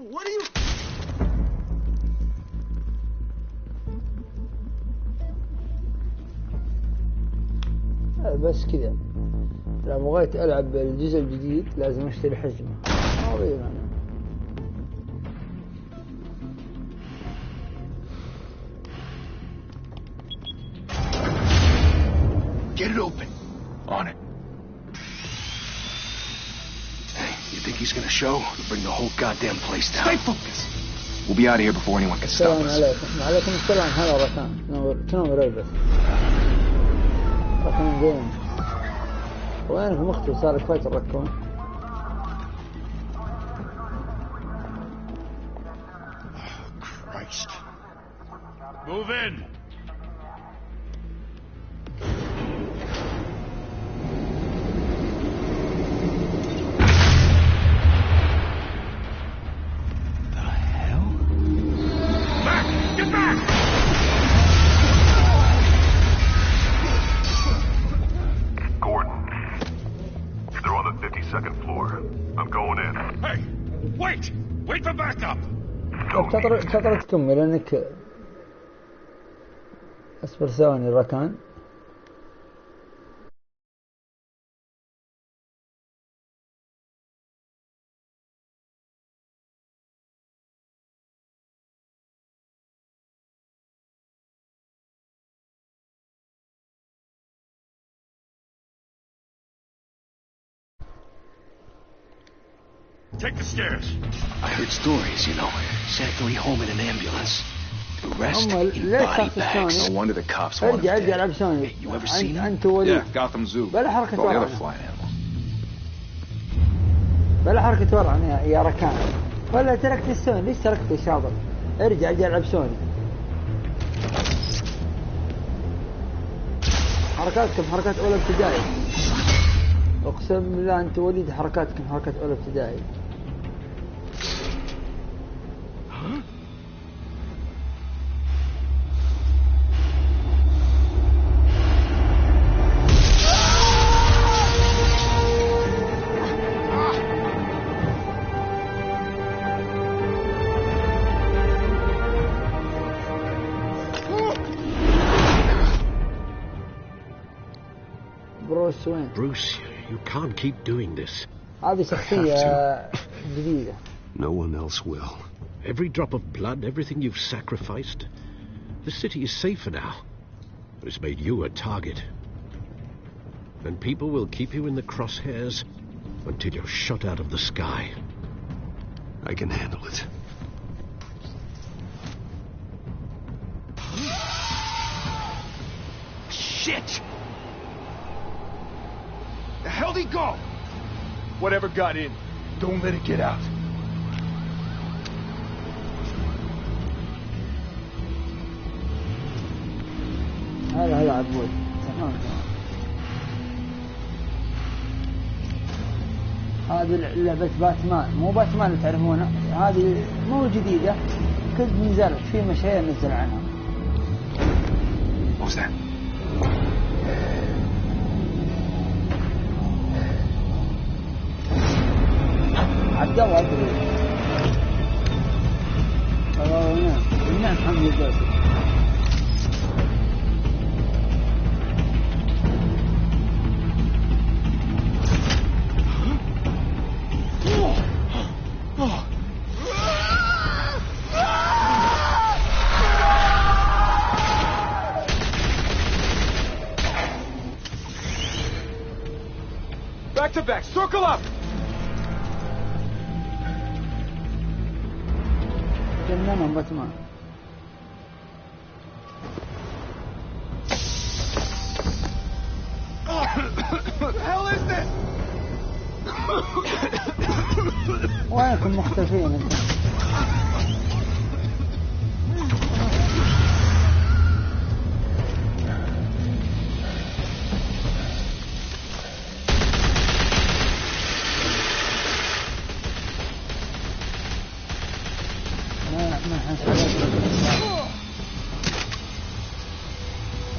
What are you... بس كذا لو بغيت ألعب الجزء الجديد لازم أشتري حزمة عظيم أنا. Get it open. On it. Hey, you think he's gonna show? We'll bring the whole goddamn place down. Stay focused. We'll be out of here before anyone can stop us. السلام عليكم السلام. هلا ركان شنو مريبس ركان زين. وينكم اختي صار كفاية الركون. Christ. Move in. شطرة تكمل لأنك أصبر ثواني الركان. Take the stairs. I heard stories, you know. Sent 3 home in an ambulance. The rest in body bags. No wonder the cops wanted them dead. Hey, you ever seen them? Yeah, Gotham Zoo. بلا حركة all the ورا. other flying animals. بلا حركة ورا يا ركان. ولا تركت السوني. ليش تركت الشاطر؟ ارجع العب سوني. حركاتكم حركات أولى ابتدائي. أقسم بالله أنت وليد حركاتكم حركات أولى ابتدائي. Bruce, you can't keep doing this. هذه شخصية جديدة. No one else will. Every drop of blood, everything you've sacrificed. The city is safer now. It's made you a target. And people will keep you in the crosshairs until you're shot out of the sky. I can handle it. Shit! The hell'd he go? Whatever got in, don't let it get out. هلا عبود. تمام. هذه لعبة باتمان، مو باتمان اللي تعرفونها، هذه مو جديدة، كل نزلت في مشاهير نزل عنها. What's that? عبد الله أدري. نعم حمد الله. Back to back, circle up! جننهم باتمان. What the hell is this? وينكم مختفين انتم؟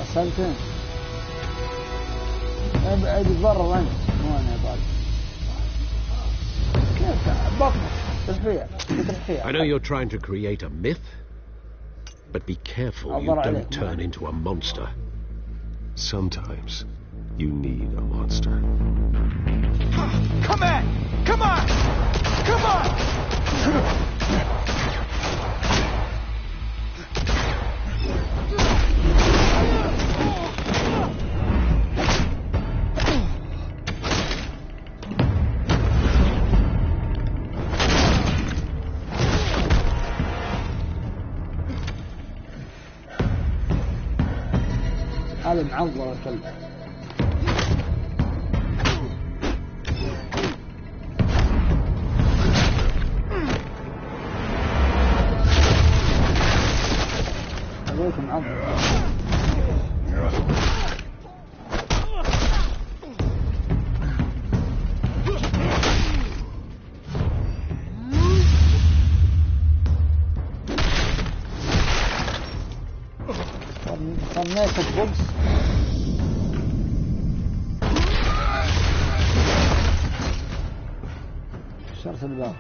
وصلتين ابعد برا انت مو انا بعد كيف بطنك I know you're trying to create a myth, but be careful you don't turn into a monster. Sometimes you need a monster. Come on! Come on! Come on! هذا معور الكلب. هذولك معور. صنيت البوكس. كسرت الباب.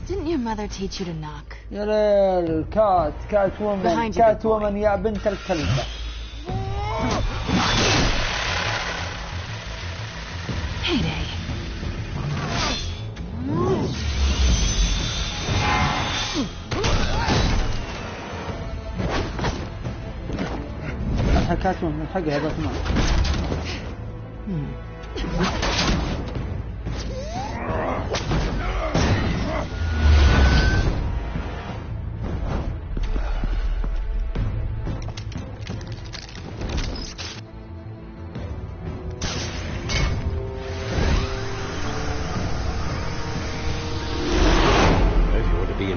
Didn't your mother teach you to knock? يا ليل كات وومن يا بنت الكلبة. Heyday. حكاتون من حقها باتمان.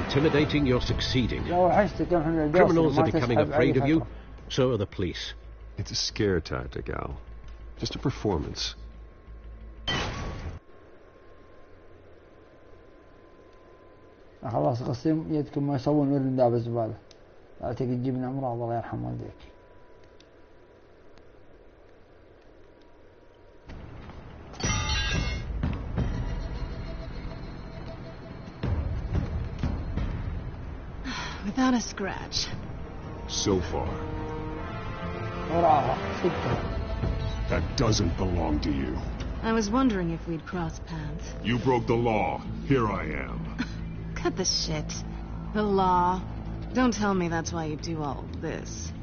Intimidating, you're succeeding. Criminals are becoming afraid of you, so are the police. It's a scare tactic, Al. Just a performance. خلاص قسم يدكم ما يسوون ورد داب الزبالة. لا تجي تجيبنا أمراض الله يرحم والديك. Without a scratch. So far. That doesn't belong to you. I was wondering if we'd cross paths. You broke the law. Here I am. Cut the shit. The law. Don't tell me that's why you do all this.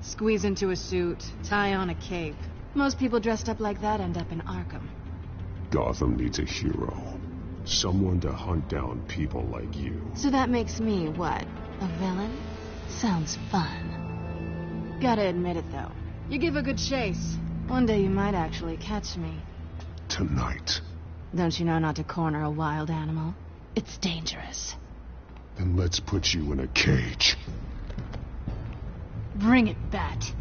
Squeeze into a suit, tie on a cape. Most people dressed up like that end up in Arkham. Gotham needs a hero. Someone to hunt down people like you. So that makes me, what, a villain? Sounds fun. Gotta admit it, though. You give a good chase. One day you might actually catch me. Tonight. Don't you know not to corner a wild animal? It's dangerous. Then let's put you in a cage. Bring it, Bat.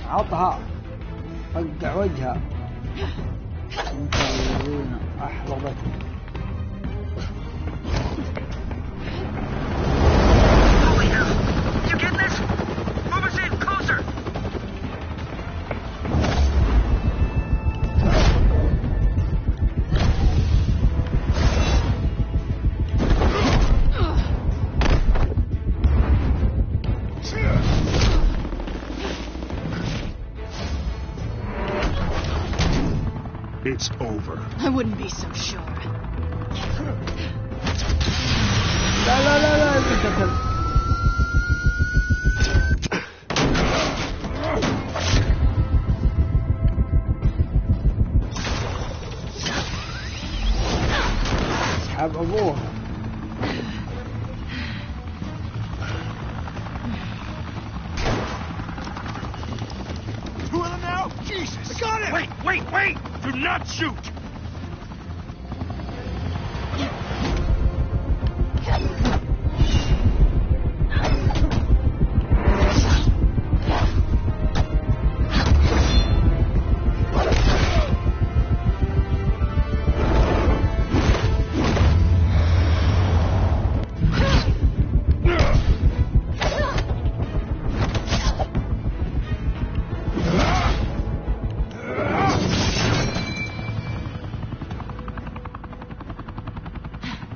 عطها فقع وجهها انت الذين احبطتني Holy hell! You getting this? Move us in closer! It's over. I wouldn't be so sure. لا لا لا لا انت كذب اسحب ابوها Oh, Jesus! I got him! Wait! Do not shoot!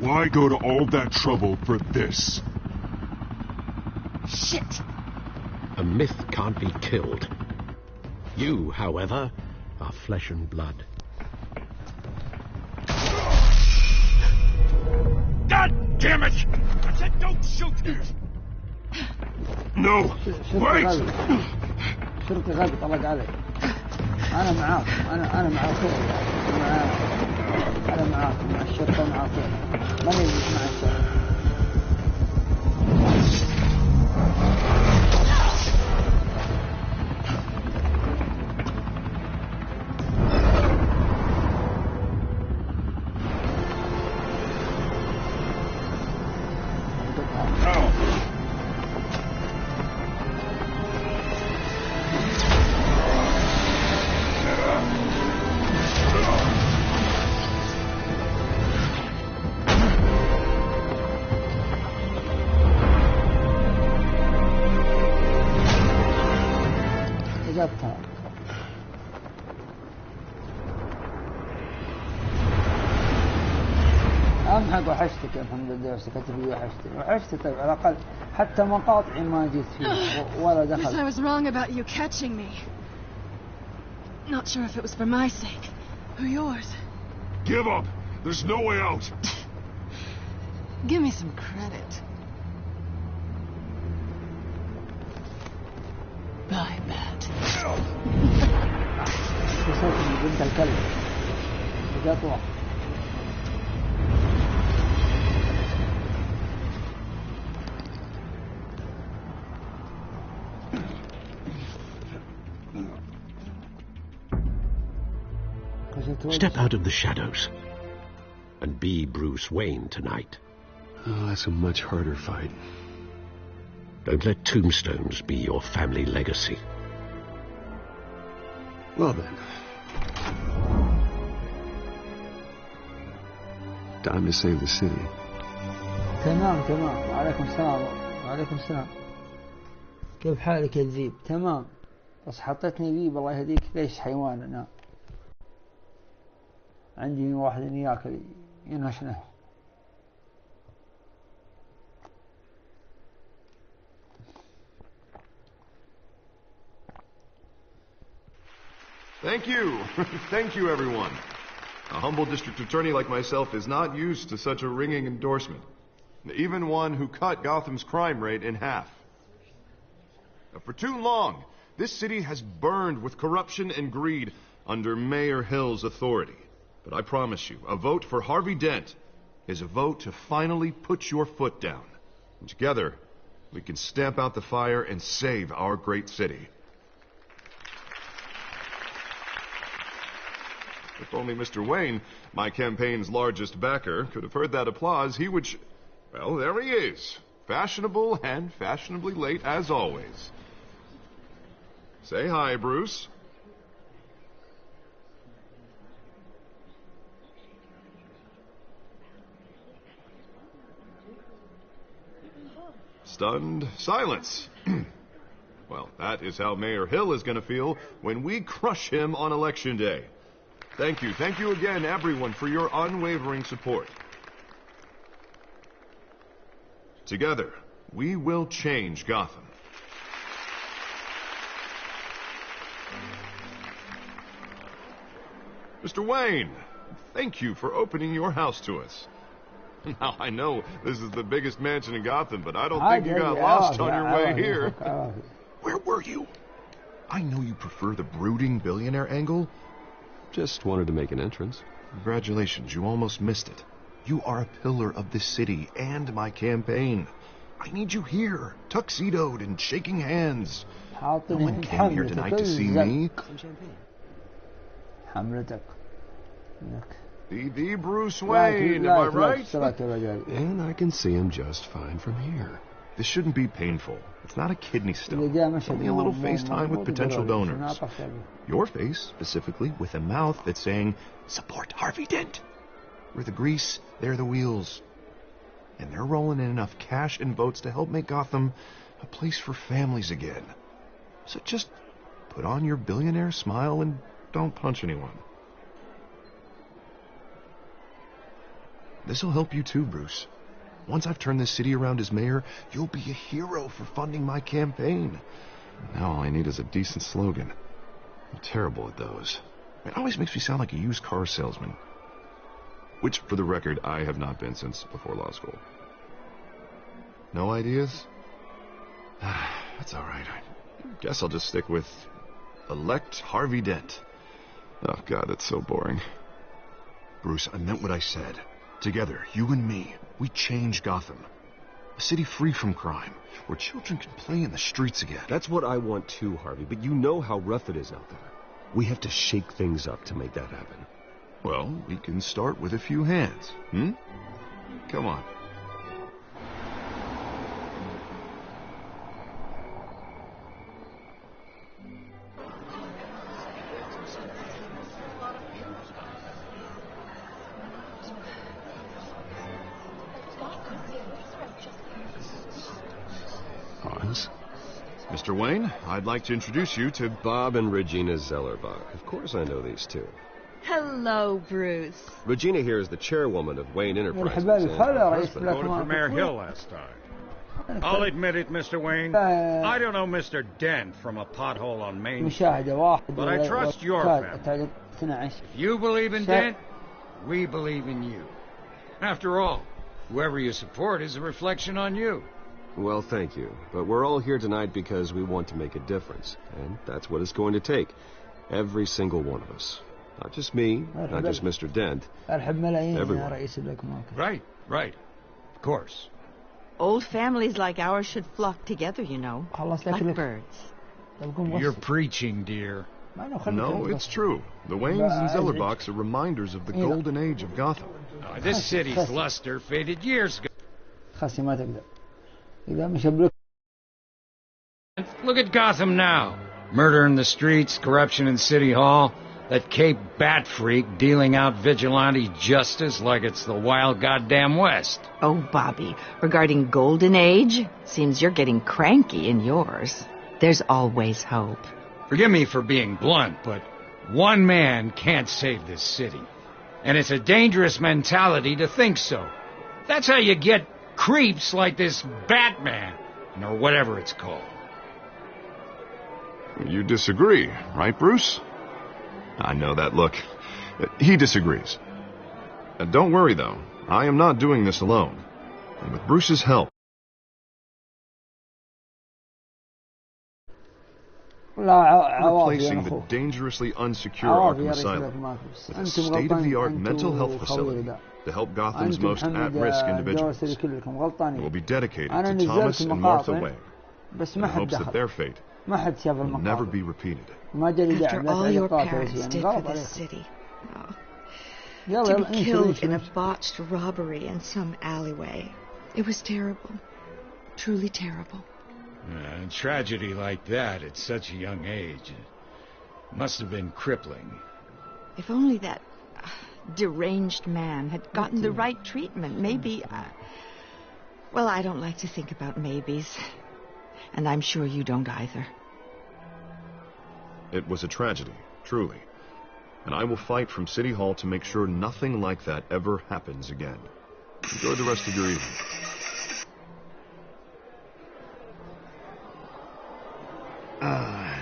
Why go to all that trouble for this? Shit! A myth can't be killed. You, however, are flesh and blood. God damn it! I said don't shoot! No! Wait! شرطي غبي طلق علي. أنا معاكم. أنا مع أخوي. أنا معاكم مع الشرطة مع أخوي. ما نجلس مع الشرطة. أهم حاجة وحشتك يا محمد الدوسي كتب لي وحشتي طيب على الأقل حتى مقاطعي ما جيت فيها ولا دخل. Guess I was wrong about you catching me. Not sure if it was for my sake or yours. Give up! There's no way out! Give me some credit. Bye, Bat. بنت الكلب جاتوا Step out of the shadows and be Bruce Wayne tonight. Oh, that's a much harder fight. Don't let tombstones be your family legacy. Well then. Time to save the city. تمام وعليكم السلام كيف حالك يا ذيب؟ تمام بس حطيتني ذيب الله يهديك ليش حيوان أنا عندي واحد ياكل ينهشنه. Thank you. Thank you, everyone. A humble district attorney like myself is not used to such a ringing endorsement. Even one who cut Gotham's crime rate in half. For too long, this city has burned with corruption and greed under Mayor Hill's authority. But I promise you, a vote for Harvey Dent is a vote to finally put your foot down. And together, we can stamp out the fire and save our great city. If only Mr. Wayne, my campaign's largest backer, could have heard that applause, he would... Well, there he is. Fashionable and fashionably late as always. Say hi, Bruce. Stunned silence. Well, that is how Mayor Hill is going to feel when we crush him on Election Day. Thank you. Thank you again, everyone, for your unwavering support. Together, we will change Gotham. Mr. Wayne, thank you for opening your house to us. Now, I know this is the biggest mansion in Gotham, but I don't think you got lost on your way here. Where were you? I know you prefer the brooding billionaire angle. Just wanted to make an entrance. Congratulations, you almost missed it. You are a pillar of this city and my campaign. I need you here, tuxedoed and shaking hands. No one came here tonight to see me. The Bruce Wayne, am I right? And I can see him just fine from here. This shouldn't be painful. It's not a kidney stone. It's only a little FaceTime with potential donors. Your face, specifically, with a mouth that's saying, support Harvey Dent. We're the grease, they're the wheels. And they're rolling in enough cash and votes to help make Gotham a place for families again. So just put on your billionaire smile and don't punch anyone. This'll help you too, Bruce. Once I've turned this city around as mayor, you'll be a hero for funding my campaign. Now all I need is a decent slogan. I'm terrible at those. It always makes me sound like a used car salesman. Which, for the record, I have not been since before law school. No ideas? That's all right. I guess I'll just stick with elect Harvey Dent. Oh, God, that's so boring. Bruce, I meant what I said. Together, you and me, we change Gotham. A city free from crime, where children can play in the streets again. That's what I want too, Harvey, but you know how rough it is out there. We have to shake things up to make that happen. Well, we can start with a few hands, Come on. Hans? Mr. Wayne, I'd like to introduce you to Bob and Regina Zellerbach. Of course I know these two. Hello, Bruce. Regina here is the chairwoman of Wayne Enterprises. Voted for Mayor Hill last time. I'll admit it, Mr. Wayne. I don't know Mr. Dent from a pothole on Main Street, but I trust your family. If you believe in Dent, we believe in you. After all, whoever you support is a reflection on you. Well, thank you. But we're all here tonight because we want to make a difference. And that's what it's going to take. Every single one of us. Not just me, not just Mr. Dent. Everyone. Right. Of course. Old families like ours should flock together, you know. Like birds. You're preaching, dear. No, it's true. The Waynes and Zellerbachs are reminders of the golden age of Gotham. This city's luster faded years ago. Look at Gotham now. Murder in the streets, corruption in City Hall, that Cape Bat freak dealing out vigilante justice like it's the wild goddamn West. Oh, Bobby, regarding Golden Age, seems you're getting cranky in yours. There's always hope. Forgive me for being blunt, but one man can't save this city. And it's a dangerous mentality to think so. That's how you get creeps like this Batman, or whatever it's called. You disagree, right, Bruce? I know that look. He disagrees. Don't worry, though. I am not doing this alone. And with Bruce's help... replacing the dangerously unsecure Arkham Asylum with a state-of-the-art mental health facility to help Gotham's most at-risk individuals. It will be dedicated to Thomas and Martha Wayne in hopes that their fate will never be repeated. After all your parents did for this city. Oh. To be killed in a botched robbery in some alleyway. It was terrible. Truly terrible. A tragedy like that at such a young age must have been crippling. If only that deranged man had gotten the right treatment, maybe... well, I don't like to think about maybes. And I'm sure you don't either. It was a tragedy, truly. And I will fight from City Hall to make sure nothing like that ever happens again. Enjoy the rest of your evening.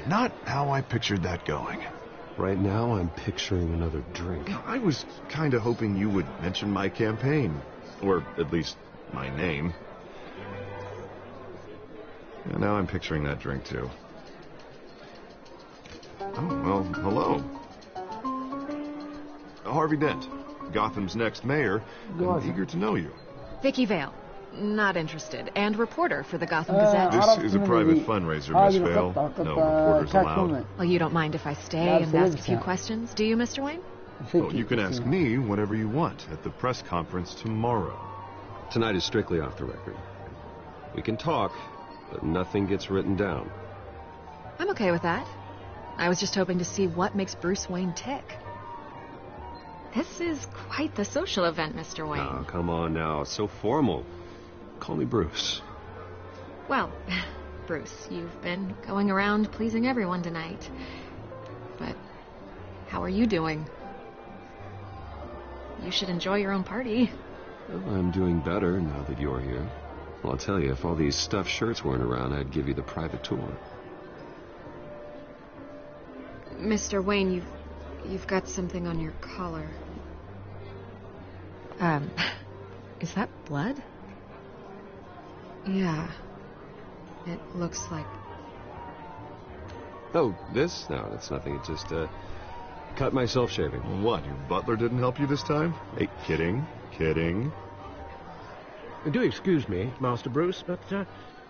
Not how I pictured that going. Right now, I'm picturing another drink. I was kind of hoping you would mention my campaign. Or at least my name. And now I'm picturing that drink, too. Oh, well, hello. Harvey Dent, Gotham's next mayor. I'm eager to know you. Vicky Vale. Not interested. And reporter for the Gotham Gazette. This is a private fundraiser, Miss Vale. No reporters allowed. Well, you don't mind if I stay and ask a few questions, do you, Mr. Wayne? Well, you can ask me whatever you want at the press conference tomorrow. Tonight is strictly off the record. We can talk, but nothing gets written down. I'm okay with that. I was just hoping to see what makes Bruce Wayne tick. This is quite the social event, Mr. Wayne. Oh, come on now. It's so formal. Call me Bruce. Well, Bruce, you've been going around pleasing everyone tonight. But how are you doing? You should enjoy your own party. Well, I'm doing better now that you're here. Well, I'll tell you, if all these stuffed shirts weren't around, I'd give you the private tour. Mr. Wayne, you've got something on your collar. Is that blood? Yeah. It looks like... Oh, this? No, that's nothing. It just, cut myself shaving. What, your butler didn't help you this time? Hey, kidding. Do excuse me, Master Bruce, but,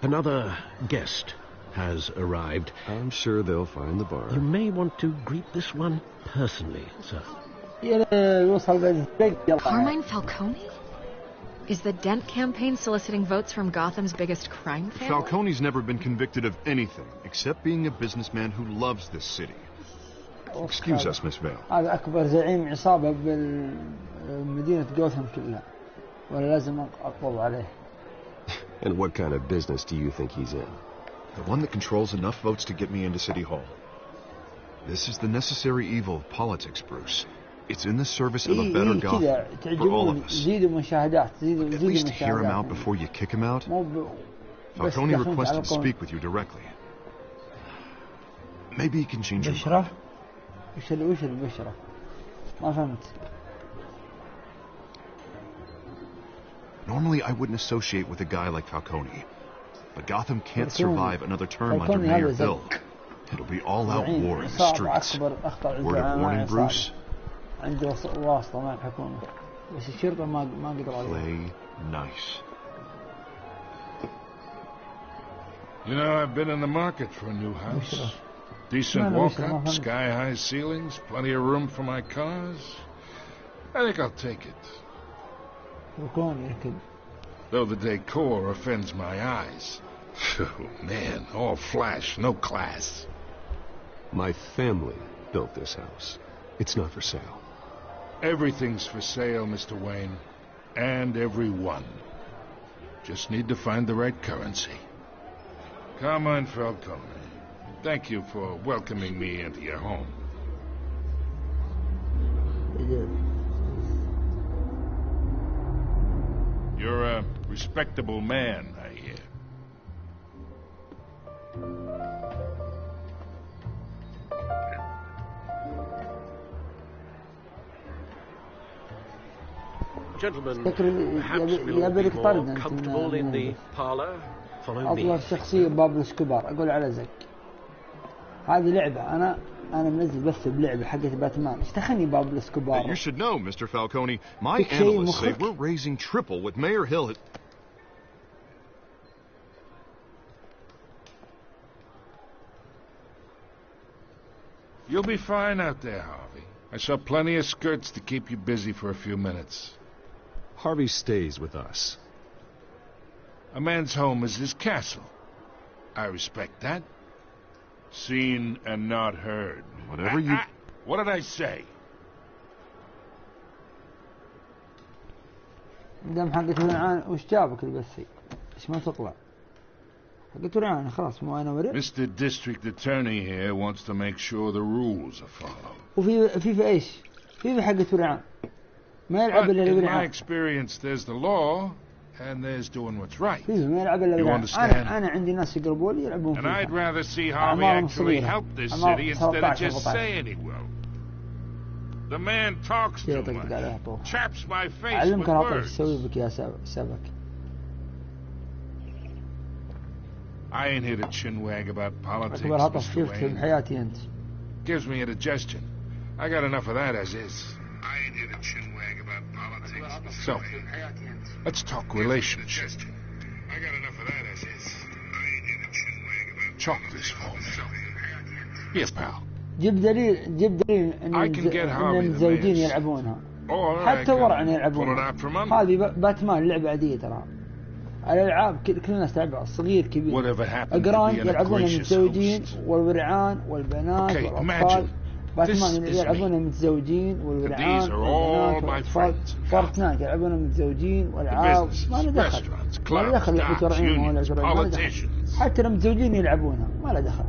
another guest has arrived. I'm sure they'll find the bar. You may want to greet this one personally, sir. Carmine Falcone? Is the Dent campaign soliciting votes from Gotham's biggest crime family? Falcone's never been convicted of anything, except being a businessman who loves this city. Excuse us, Miss Vale. هذا أكبر زعيم عصابة بالمدينة غوثام كلها. ولا لازم أقبض عليه. And what kind of business do you think he's in? The one that controls enough votes to get me into City Hall. This is the necessary evil of politics, Bruce. It's in the service of a better Gotham for all of us. At least hear him out before you kick him out. Falcone requested to speak with you directly. Maybe he can change your mind. وش البشرة؟ ما فهمت. Normally I wouldn't associate with a guy like Falcone. But Gotham can't survive another term under Mayor Hill. It'll be all-out war in the streets. Word of warning, Bruce? Play nice. You know, I've been in the market for a new house. Decent walk-up, sky-high ceilings, plenty of room for my cars. I think I'll take it. Though the decor offends my eyes. Oh, man, all flash, no class. My family built this house. It's not for sale. Everything's for sale, Mr. Wayne. And everyone. Just need to find the right currency. Carmine Falcone, thank you for welcoming me into your home. You're a respectable man, I hear. Gentlemen, perhaps we'll be more comfortable in the parlor. Follow me. أطول شخصية بابلو اسكوبار أقول على زك. هذه لعبة أنا منزل بس بلعبة حقت باتمان. إيش دخلني بابلو اسكوبار؟ You should know, Mr. Falcone. My analysts say we're raising triple with Mayor Hill. You'll be fine out there, Harvey. I saw plenty of skirts to keep you busy for a few minutes. Harvey stays with us. A man's home is his castle. I respect that. Seen and not heard. Whatever you... What did I say? دام حقته الآن وش جابك البثي؟ إيش ما تطلع؟ حقته الآن خلاص مو أنا ورد. Mr. District Attorney here wants to make sure the rules are followed. وفي إيش؟ في حقته الآن. ما يلعب إلا In my experience, there's the law, and there's doing what's right. ما يلعب إلا You understand? أنا عندي ناس يقربوا لي يلعبون And فيها. I'd rather see Harvey actually help this city instead of just saying he will. The man talks too much. Chaps my face with علمك رابط words. تسوي بك يا سبك. I ain't here to chinwag about politics, أكبر هطف Mr. شفت Wayne. بحياتي أنت. Gives me indigestion. I got enough of that as is. I ain't here to chinwag about politics, So, let's talk relationship. Chalk this for me. Here, pal. جيب دليل ان المتزوجين يلعبونها. حتى ورعنا يلعبونها. هذه باتمان لعبة عادية ترى. الألعاب كل الناس تلعبها، الصغير كبير. الجراند يلعبونها المتزوجين والورعان والبنات والأطفال. باتمان يلعبونها المتزوجين والورعان والبنات والأطفال. فورتنايت يلعبونها المتزوجين والألعاب. ما له دخل. ما له دخل لعبة ورعين ولا ورعين. ما له دخل. حتى المتزوجين يلعبونها ما له دخل.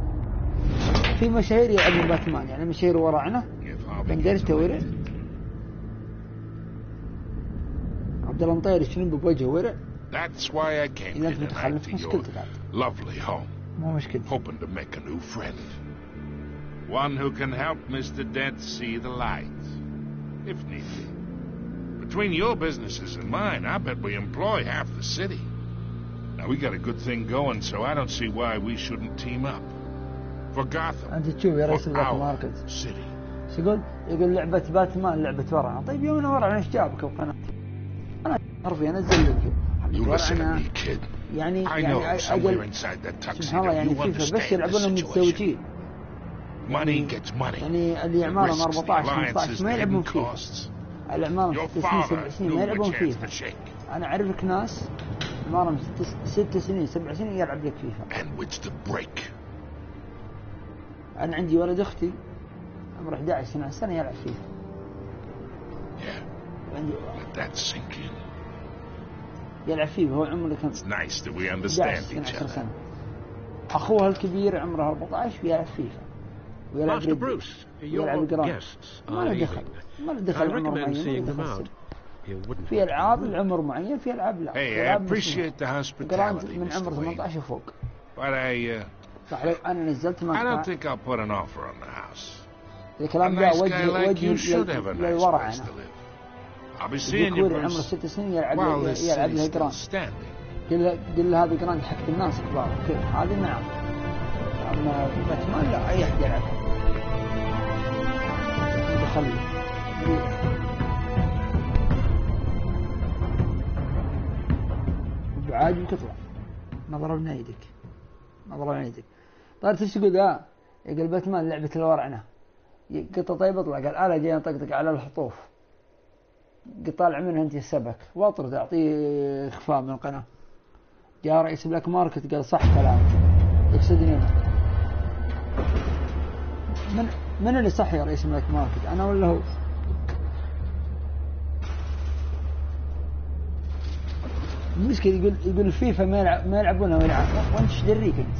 في مشاهير يلعبون باتمان، يعني مشاهير ورعنا. بندرته ورع. عبد الله مطير شنو بوجهه ورع. That's why I came here tonight to your lovely home, hoping to make a new friend. One who can help Mr. Dent see the light, if need be. Between your businesses and mine, I bet we employ half the city. Now, we got a good thing going, so I don't see why we shouldn't team up. For Gotham, for our city. يقول لعبة باتمان لعبة ورعنا. طيب يومنا ورعنا ايش جابك وقناتي؟ أنا حرفيا أنزل لك. You listen to me, kid. I know somewhere inside that tuxedo you understand the situation. Money gets money. يعني اللي عمارهم 14-15 ما يلعبون فيها. العمارهم 6 سنين ما يلعبون فيها. أنا أعرفك ناس عمارهم 6 سنين 7 سنين يلعب لك فيها. And which to break. أنا عندي ولد أختي عمره 11 سنة يلعب فيها. Yeah. Let that sink in. يلعب فيه هو عمره كم؟ It's nice that we understand each other. سنة. أخوها الكبير عمره 14 ويلعب فيها. ويلعب جراند. ما له دخل. ما له دخل عمر معين. في ألعاب العمر معين في ألعاب لا. Hey, I appreciate the hospitality, من عمر 18 وفوق. But أنا نزلت I don't think I'll put an offer on the house. الكلام ده وجه للورع أنا. I'll be seeing you, عمره 6 سنين يلعب لها جراند. قل هذه جراند حق الناس كبار كذا هذه نعم. أما باتمان لا أي أحد يلعب. بخلي. بعاد تطلع. ما ضربنا يدك. ما ضربنا يدك. طيب ايش تقول ذا؟ يقول باتمان لعبة الورعنة. قطة طيب اطلع قال أنا جاي أطقطق على الحطوف. طالع منها انت السبك واطر تعطيه اخفاء من القناه. جاء رئيس بلاك ماركت قال صح كلامك يقصدني من اللي صح يا رئيس بلاك ماركت انا ولا هو؟ المشكلة يقول الفيفا ما يلعبونها وانت ايش دريك انت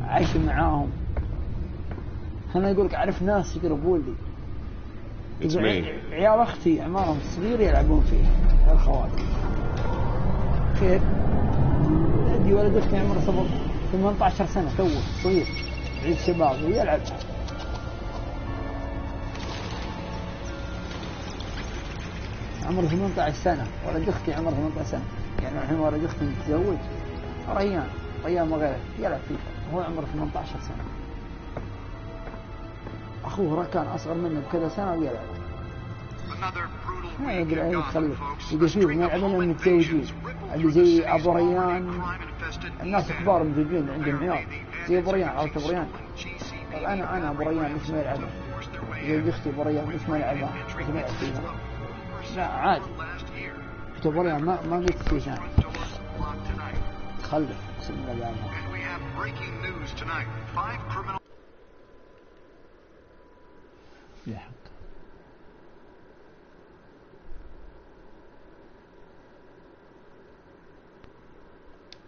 عايش معاهم. انا يقولك اعرف ناس يقربون لي عيال أختي عمارهم صغير يلعبون فيه الخواتم. خير عندي ولد أختي عمره 18 سنة توه صغير عيد شباب ويلعب. عمره 18 سنة ولد أختي عمره 18 سنة يعني الحين ولد أختي متزوج ريان وغيره يلعب فيه هو عمره 18 سنة. أخوه كان أصغر منه بكذا سنة ويلعب. ما يقدر يخليه يقول فيه ما يلعبون المتزوجين اللي زي أبو ريان. الناس كبار متزوجين عندهم عيال زي أبو ريان أو أبو ريان. طب أنا أبو ريان ليش ما يلعبها؟ زي أختي أبو ريان ليش ما يلعبها؟ ليش ما يلعب فيها؟ لا عادي. أبو ريان ما قلت فيه ثاني. تخلف بسم الله الرحمن. يا حق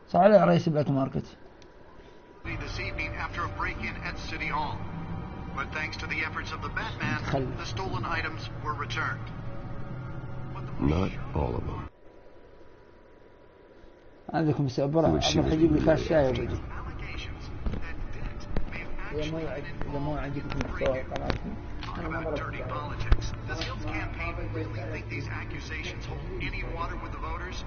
صح على رئيس بلاك ماركت. This evening after a break-in at City Hall, but thanks to the efforts of the Batman, the stolen items were returned. Not all of them. عندكم سأبرع حجيب لي كاس شاي وبجي. إذا ما عجبكم محتوى القناة Dirty politics. Does Hill's campaign really think these accusations hold any water with the voters?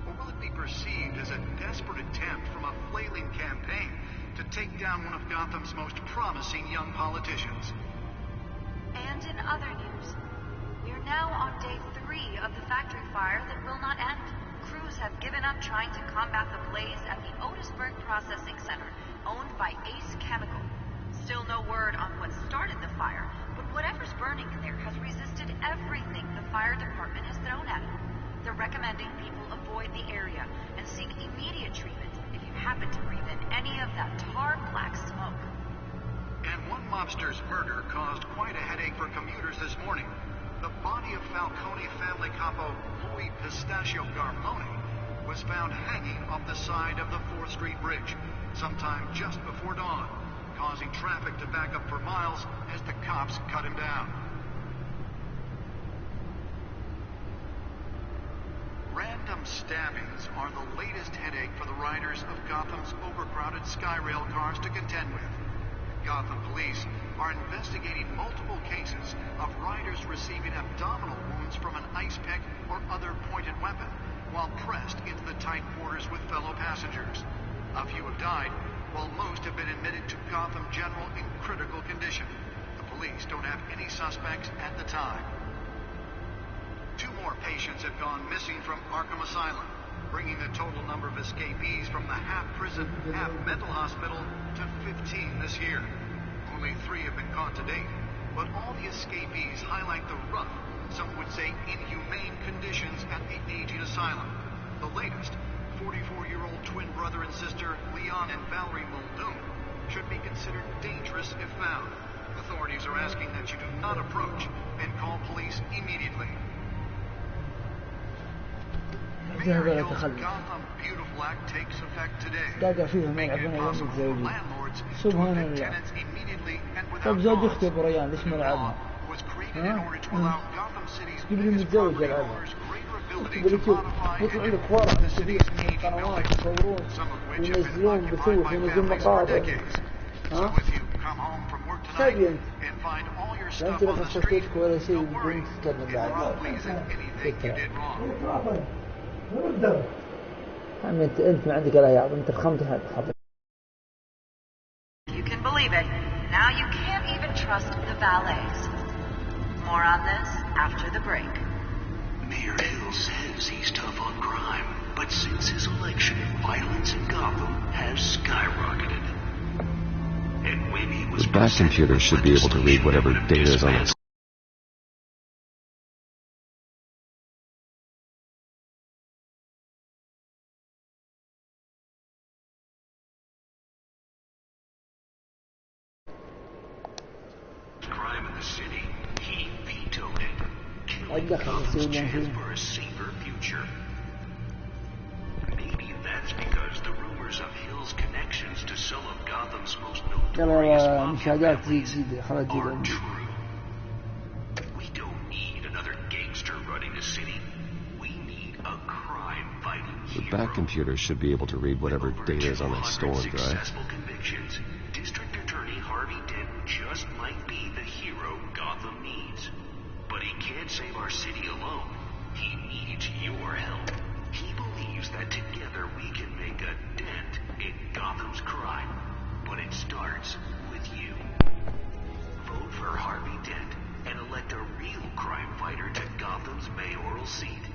Or will it be perceived as a desperate attempt from a flailing campaign to take down one of Gotham's most promising young politicians? And in other news, we are now on day 3 of the factory fire that will not end. Crews have given up trying to combat the blaze at the Otisburg Processing Center, owned by Ace Chemical. Still no word on what started the fire, but whatever's burning in there has resisted everything the fire department has thrown at it. They're recommending people avoid the area and seek immediate treatment if you happen to breathe in any of that tar black smoke. And one mobster's murder caused quite a headache for commuters this morning. The body of Falcone family capo Louis Pistachio Garmone was found hanging off the side of the 4th Street Bridge sometime just before dawn, causing traffic to back up for miles as the cops cut him down. Random stabbings are the latest headache for the riders of Gotham's overcrowded Skyrail cars to contend with. Gotham police are investigating multiple cases of riders receiving abdominal wounds from an ice pick or other pointed weapon while pressed into the tight quarters with fellow passengers. A few have died, while most have been admitted to Gotham General in critical condition. The police don't have any suspects at the time. 2 more patients have gone missing from Arkham Asylum, bringing the total number of escapees from the half-prison, half-mental hospital to 15 this year. Only 3 have been caught to date, but all the escapees highlight the rough, some would say inhumane conditions at the aging asylum. The latest, 44-year-old twin brother and sister Leon and Valerie Muldoon, should be considered dangerous if found. Authorities are asking that you do not approach and call police immediately. Mayor Hill's Gotham Beautiful Act takes effect today, making it possible for landlords to evict tenants immediately and without cause. The law was created in order to allow Gotham City's biggest property owners greater ability to modify and improve the city's aging buildings, some of which have been occupied by families for decades. So if you come home from work tonight and find all your stuff on the street, don't worry, it probably isn't anything you did wrong. انت ما عندك العياط انت فخمت حاطط. You can believe it. Now you can't even trust the valets. More on this after the break. Mayor Hill says he's tough on crime, but since his election, violence in Gotham has skyrocketed. And when he was the computer should be able to read whatever data is on it. Crime in the city, he vetoed it, killing Gotham's chance for a safer future. Maybe that's because the rumors of Hill's connections to some of Gotham's most notorious mafia families are true. We don't need another gangster running the city. We need a crime-fighting hero. The back computer should be able to read whatever data is on that storage drive. Successful convictions. District Attorney Harvey Dent just might be the hero Gotham needs. But he can't save our city alone. He needs your help. He believes that together we can make a dent in Gotham's crime. But it starts with you. Vote for Harvey Dent and elect a real crime fighter to Gotham's mayoral seat.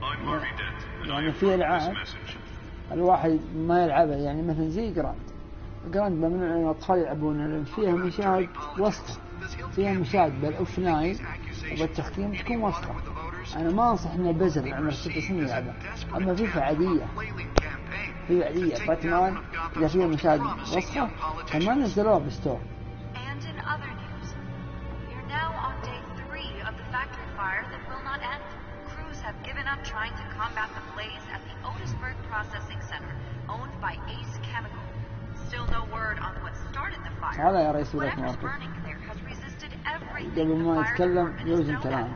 I'm Harvey Dent, and I approve this message. الواحد ما يلعبها يعني مثلا زي جراند ممنوع ان الاطفال يلعبونها لان فيها مشاهد وسخه فيها مشاهد بالاوفلاين وبالتختيم تكون وسخه. انا ما انصح ان البزر اللي عمره 6 سنين يلعبها. اما فيفا عاديه باتمان اذا فيها مشاهد وسخه كمان نزلوها بستور. And in other news, you're now on day 3 of the factory fire that will not end. Crews have given up trying to combat the blaze at the Otisburg Processing Center, owned by Ace Chemical. Still no word on what started the fire. Whatever's burning in there has resisted everything the fire department has thrown at it.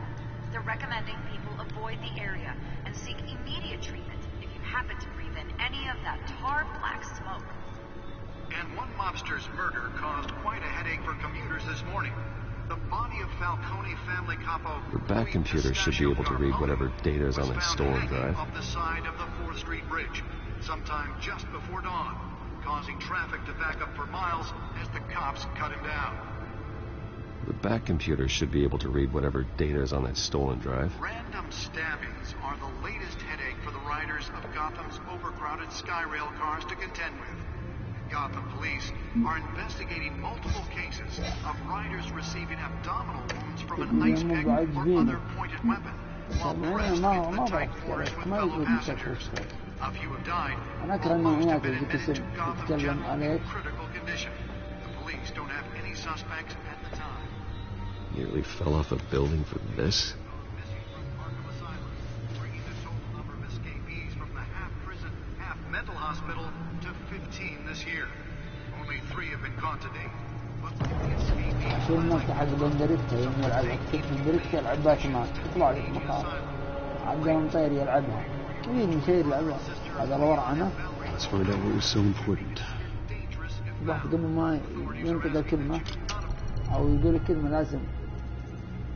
They're recommending people avoid the area and seek immediate treatment if you happen to breathe in any of that tar black smoke. And one mobster's murder caused quite a headache for commuters this morning. The body of Falcone family capo the back computer should be able to read whatever data is on that storage drive. Off the side of the 4th Street Bridge sometime just before dawn, causing traffic to back up for miles as the cops cut him down. The back computer should be able to read whatever data is on that stolen drive. Random stabbings are the latest headache for the riders of Gotham's overcrowded Skyrail cars to contend with. Gotham police are investigating multiple cases of riders receiving abdominal wounds from an ice pick or other pointed weapon, while the rest in the tight quarters with fellow passengers. A few have died, while most have been admitted to Gotham General in critical condition. The police don't have any suspects at the time. Nearly fell off a building for this? Missing from Arkham Asylum, bringing the total number of escapees from the half-prison, half-mental hospital to 15 this year. Only 3 have been caught to date. But the escapees... شو النقطة حق بندريتا يوم يلعبها كيف بندريتا يلعب باتمان يطلع لك مقام عبد المطير يلعبها مين مشير يلعبها هذا الورع عنه. Let's find out what was so important. واحد قبل ما ينطق الكلمة أو يقول الكلمة لازم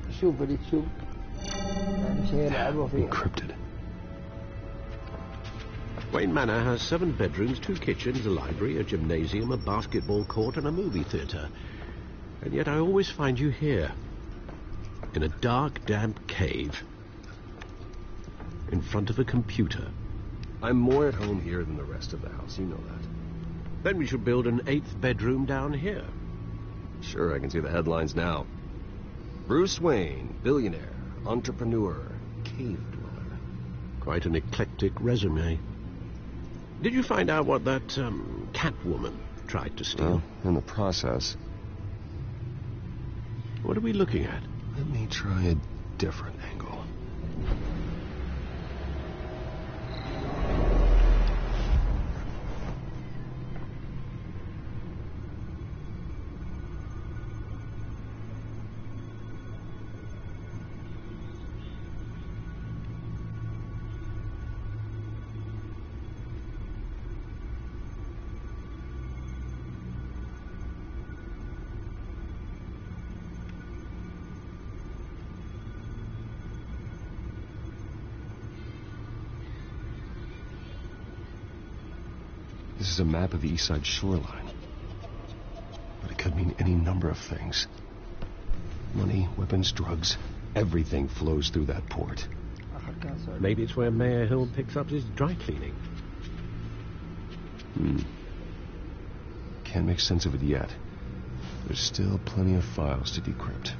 يشوف اللي تشوف مشير يلعبها فيها. Encrypted. Wayne Manor has 7 bedrooms, 2 kitchens, a library, a gymnasium, a basketball court, and a movie theatre. And yet I always find you here, in a dark, damp cave, in front of a computer. I'm more at home here than the rest of the house, you know that. Then we should build an 8th bedroom down here. Sure, I can see the headlines now. Bruce Wayne, billionaire, entrepreneur, cave dweller. Quite an eclectic resume. Did you find out what that, Catwoman tried to steal? Well, in the process. What are we looking at? Let me try a different angle. This is a map of the east side shoreline. But it could mean any number of things. Money, weapons, drugs, everything flows through that port. Maybe it's where Mayor Hill picks up his dry cleaning. Can't make sense of it yet. There's still plenty of files to decrypt.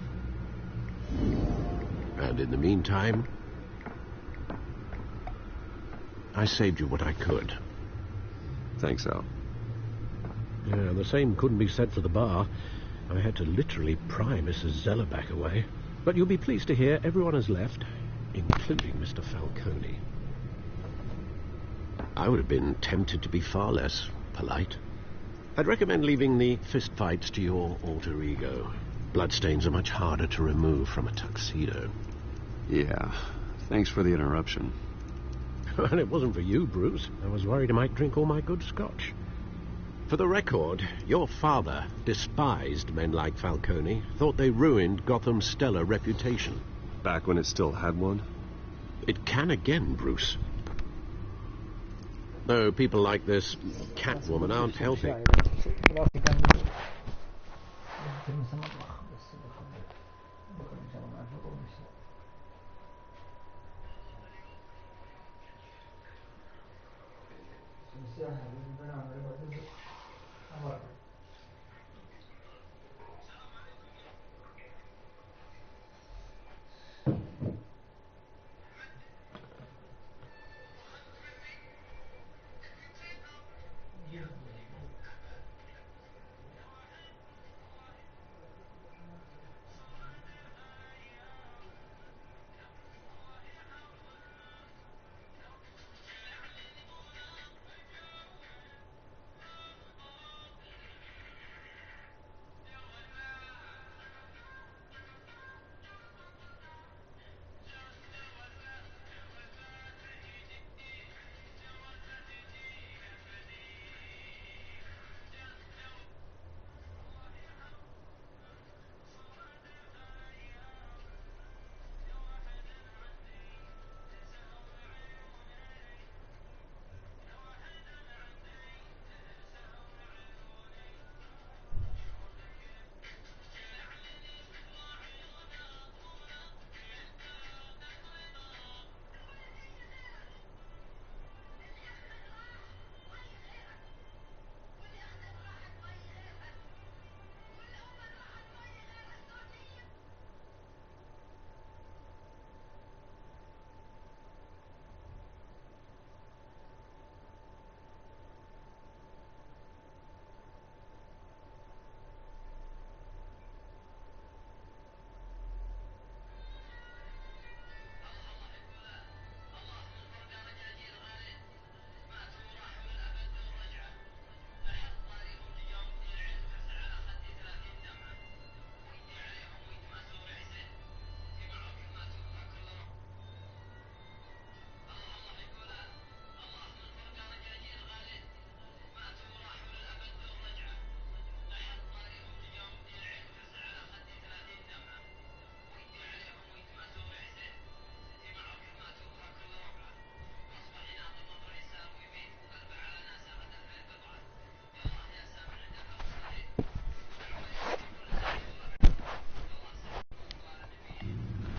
And in the meantime, I saved you what I could. Thanks, Al. Yeah, the same couldn't be said for the bar. I had to literally pry Mrs. Zellerback away. But you'll be pleased to hear everyone has left, including Mr. Falcone. I would have been tempted to be far less polite. I'd recommend leaving the fistfights to your alter ego. Bloodstains are much harder to remove from a tuxedo. Yeah, thanks for the interruption. And it wasn't for you, Bruce. I was worried I might drink all my good scotch. For the record, your father despised men like Falcone, thought they ruined Gotham's stellar reputation. Back when it still had one? It can again, Bruce. Though people like this Catwoman aren't healthy.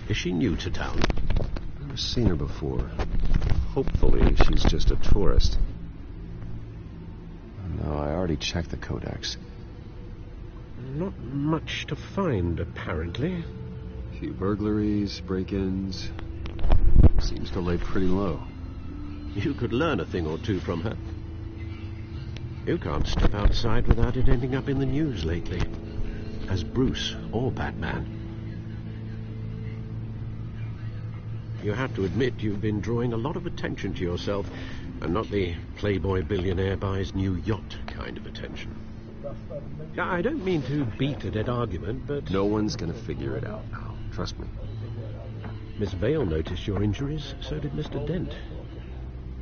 Is she new to town? Never seen her before. Hopefully, she's just a tourist. No, I already checked the codex. Not much to find, apparently. A few burglaries, break-ins. Seems to lay pretty low. You could learn a thing or two from her. You can't step outside without it ending up in the news lately. As Bruce or Batman. You have to admit you've been drawing a lot of attention to yourself, and not the playboy billionaire buys new yacht kind of attention. I don't mean to beat a dead argument, but... No one's gonna figure it out now. Trust me. Miss Vale noticed your injuries, so did Mr. Dent.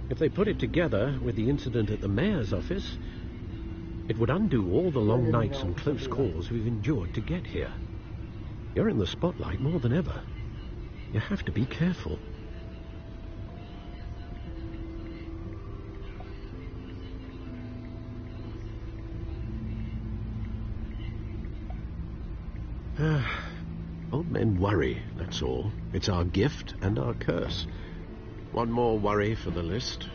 If they put it together with the incident at the mayor's office, it would undo all the long nights and close calls we've endured to get here. You're in the spotlight more than ever. You have to be careful. Old men worry, that's all. It's our gift and our curse. One more worry for the list.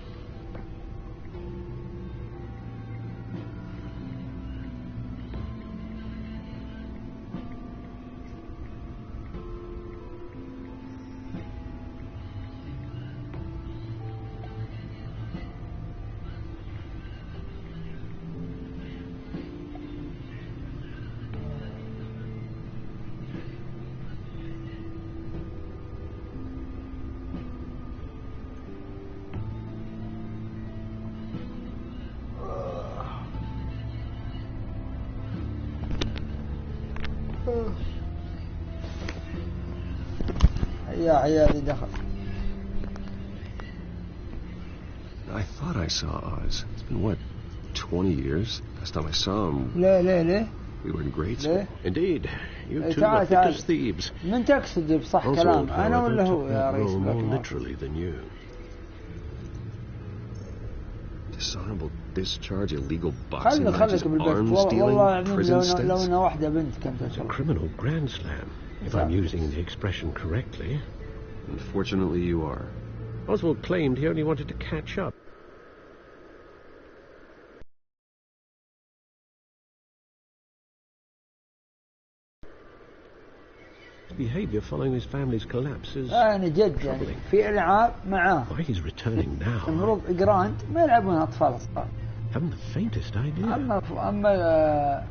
يا عيالي دخل. I thought I saw Oz. It's been, what, 20 years? Last time I saw him... ليه We were in grade school. Indeed. You two are thick as thieves. من تقصد بصح كلام أنا ولا هو يا رئيس more literally than you. Dishonorable discharge, illegal boxing خليك matches, arms dealing, prison stints. لو إنه واحدة بنت كنت It's a criminal grand slam, if I'm using the expression correctly. Unfortunately, you are. Oswald claimed he only wanted to catch up. Behavior following his family's collapse is أنا جد يعني في ألعاب معاه. Why he's returning now? المفروض جراند ما يلعبون أطفال صغار. Haven't the faintest idea. أما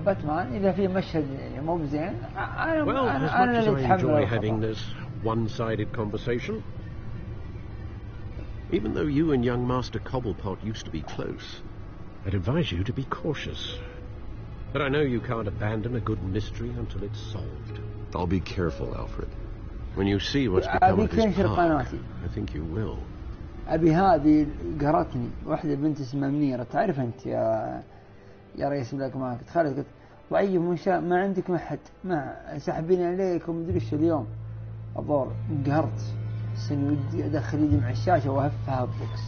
باتمان إذا في مشهد مو بزين أنا اللي enjoy having this one-sided conversation. Even though you and young Master Cobblepot used to be close, I'd advise you to be cautious. But I know you can't abandon a good mystery until it's solved. I'll be careful, Alfred. When you see what's become of his park, I think you will. أبي هذه قهرتني واحدة بنت اسمها منيرة تعرف أنت يا رئيس بلاك ماركت خالد قلت ضعيف ما عندك محد ما سحبين عليك ومدري ايش اليوم الظهر انقهرت سن ودي ادخل يدي مع الشاشة واهفها بوكس.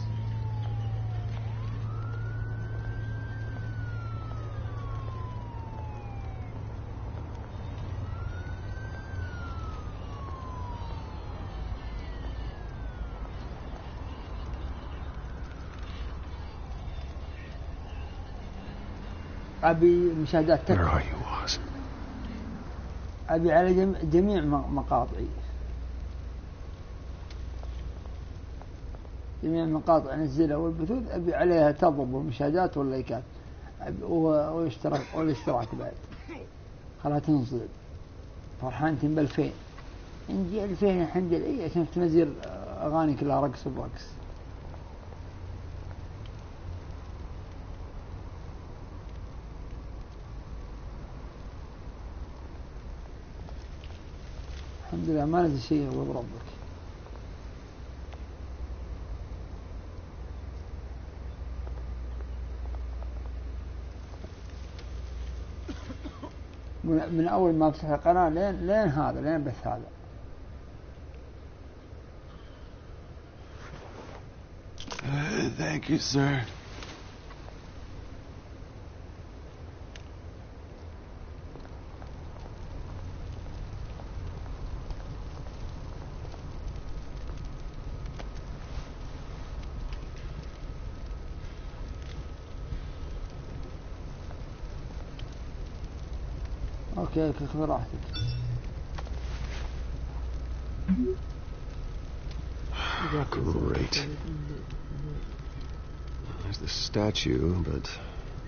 أبي مشاهدات تكفى. أبي على جميع مقاطعي. جميع المقاطع أنزلها والبثوث أبي عليها تضرب والمشاهدات واللايكات والاشتراك بعد. خلاها تنصب. فرحان تنبل فين؟ نجي 2000 الحمد لله عشان تنزل أغاني كلها رقص برقص. الحمد لله ما نزل شيء هو بربك. من أول ما فتح القناة لين هذا لين بث هذا. Thank you, sir. اوكي خذ راحتك. Great. There's the statue, but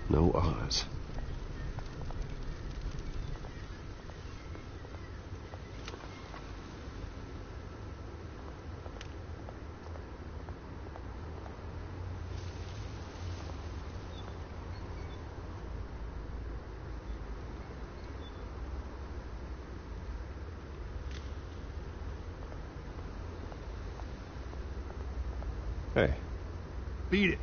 no Oz. Hey. Beat it.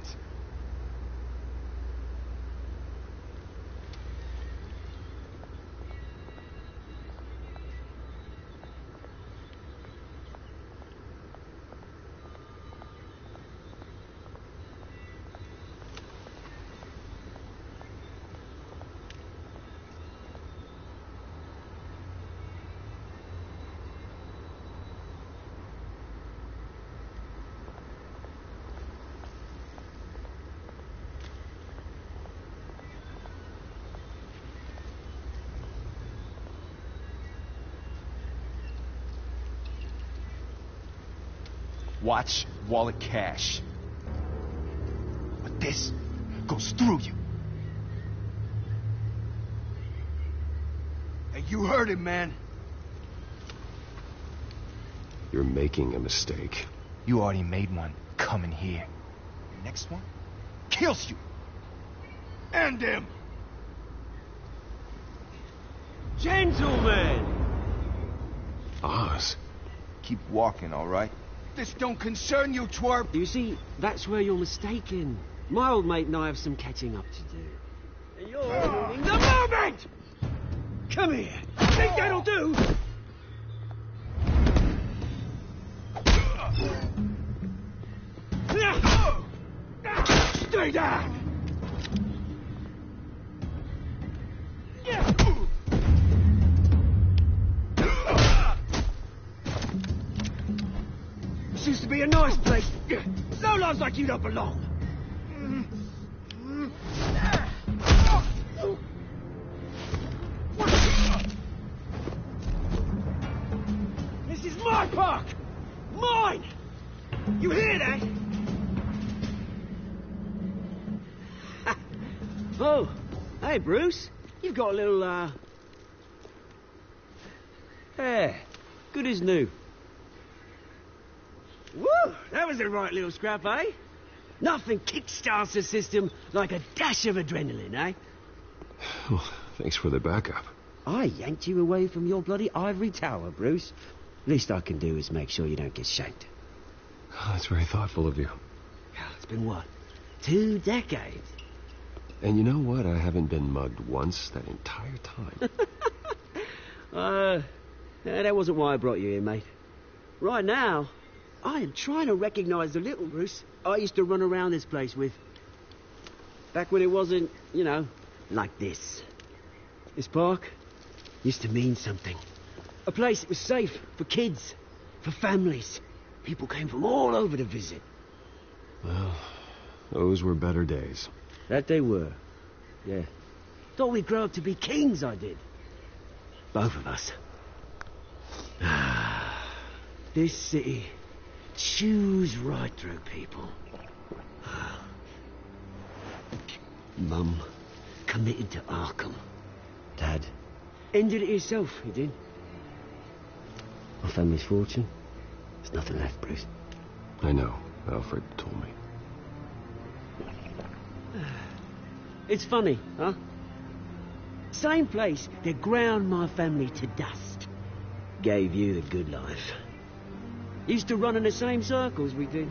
Watch wallet cash. But this goes through you. Hey, you heard him, man. You're making a mistake. You already made one coming here. The next one kills you. And him. Gentlemen! Oz. Keep walking, all right? This don't concern you, twerp. You see, that's where you're mistaken. My old mate and I have some catching up to do. And you're ruining the moment! Come here. Think that'll do? Stay down! Used to be a nice place. No lives like you don't belong. This is my park. Mine. You hear that? Oh, hey Bruce. You've got a little hair. Good as new. Woo! That was a right little scrap, eh? Nothing kickstarts the system like a dash of adrenaline, eh? Well, thanks for the backup. I yanked you away from your bloody ivory tower, Bruce. Least I can do is make sure you don't get shanked. Oh, that's very thoughtful of you. It's been what? 2 decades? And you know what? I haven't been mugged once that entire time. That wasn't why I brought you here, mate. Right now, I am trying to recognize the little Bruce I used to run around this place with. Back when it wasn't, you know, like this. This park used to mean something. A place that was safe for kids, for families. People came from all over to visit. Well, those were better days. That they were. Yeah. Thought we'd grow up to be kings, I did. Both of us. This city chews right through people. Mum committed to Arkham. Dad ended it himself, he did. My family's fortune. There's nothing left, Bruce. I know. Alfred told me. It's funny, huh? Same place that ground my family to dust. Gave you the good life. Used to run in the same circles we did.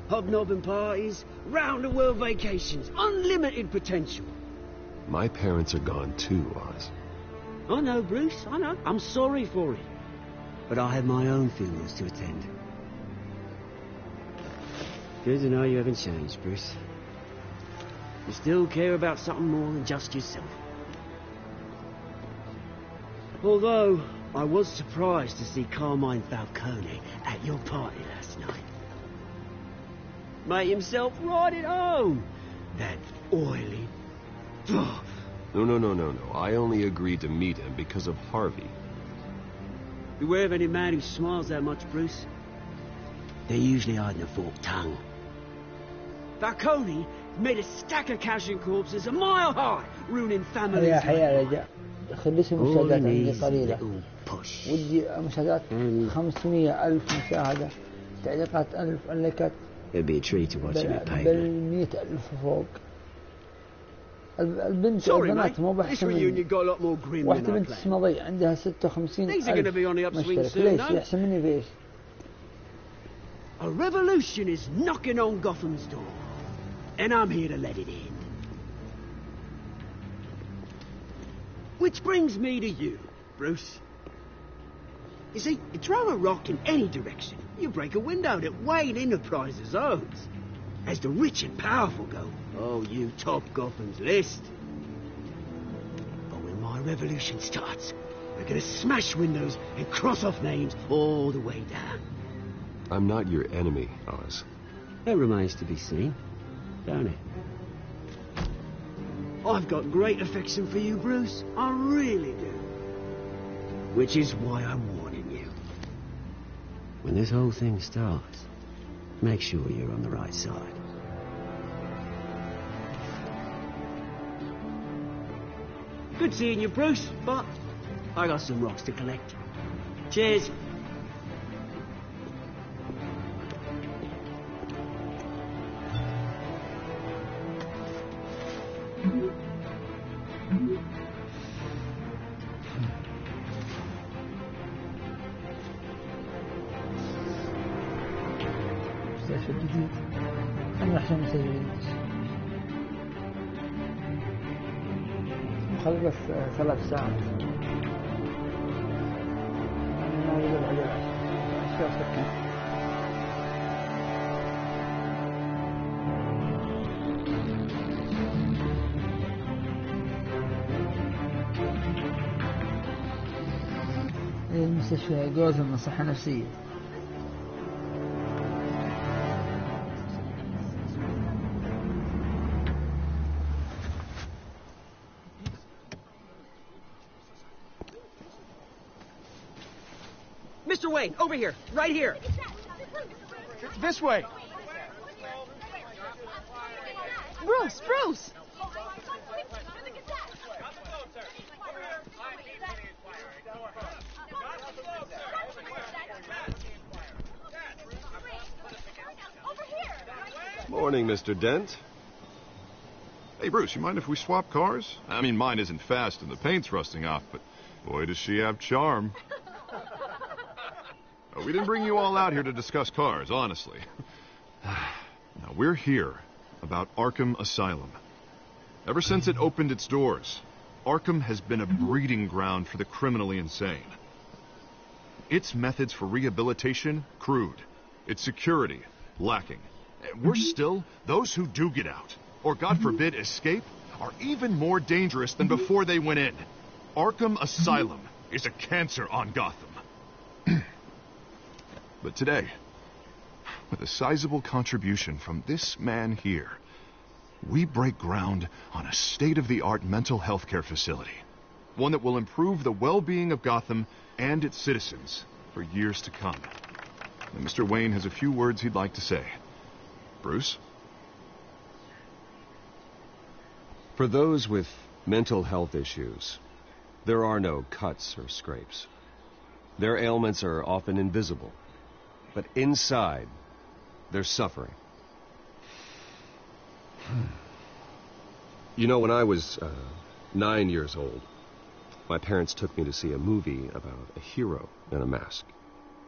Hobnobbing parties, round-the-world vacations, unlimited potential. My parents are gone too, Oz. I know, Bruce, I know. I'm sorry for it. But I have my own funerals to attend. Good to know you haven't changed, Bruce. You still care about something more than just yourself. Although, I was surprised to see Carmine Falcone at your party last night. Made himself right at home. That oily, No. I only agreed to meet him because of Harvey. Beware of any man who smiles that much, Bruce. They're usually hiding a forked tongue. Falcone made a stack of casual corpses a mile high, ruining families. يا حياة رجع خلص المشاهدات عندي قليلة. ودي مشاهدات 500,000 مشاهدة، تعليقات 1000، لايكات بال100,000 فوق. البنات مو بحسن مني. واحدة بنت اسمها ضي عندها 56,000 مشترك. ليش يحسن مني في ايش؟ A revolution is knocking on Gotham's door, and I'm here to let it in. Which brings me to you, Bruce. You see, you throw a rock in any direction, you break a window that Wayne Enterprises owns. As the rich and powerful go, oh, you top Gotham's list. But when my revolution starts, we're gonna smash windows and cross off names all the way down. I'm not your enemy, Oz. That remains to be seen, don't it? I've got great affection for you, Bruce. I really do. Which is why I'm warning you. When this whole thing starts, make sure you're on the right side. Good seeing you, Bruce, but I got some rocks to collect. Cheers. مستشفى جديد. أنا أحسن مسجلين. مخلص 3 ساعات. أنا ما أقدر على أشياء سكين. المستشفى جوزم الصحة النفسية. Mr. Wayne, over here, right here. This way. Bruce! Morning, Mr. Dent. Hey, Bruce, you mind if we swap cars? I mean, mine isn't fast and the paint's rusting off, but boy, does she have charm. We didn't bring you all out here to discuss cars, honestly. Now, we're here about Arkham Asylum. Ever since it opened its doors, Arkham has been a breeding ground for the criminally insane. Its methods for rehabilitation, crude. Its security, lacking. Worse still, those who do get out, or God forbid escape, are even more dangerous than before they went in. Arkham Asylum is a cancer on Gotham. But today, with a sizable contribution from this man here, we break ground on a state-of-the-art mental health care facility. One that will improve the well-being of Gotham and its citizens for years to come. And Mr. Wayne has a few words he'd like to say. Bruce? For those with mental health issues, there are no cuts or scrapes. Their ailments are often invisible, but inside, they're suffering. You know, when I was 9 years old, my parents took me to see a movie about a hero in a mask.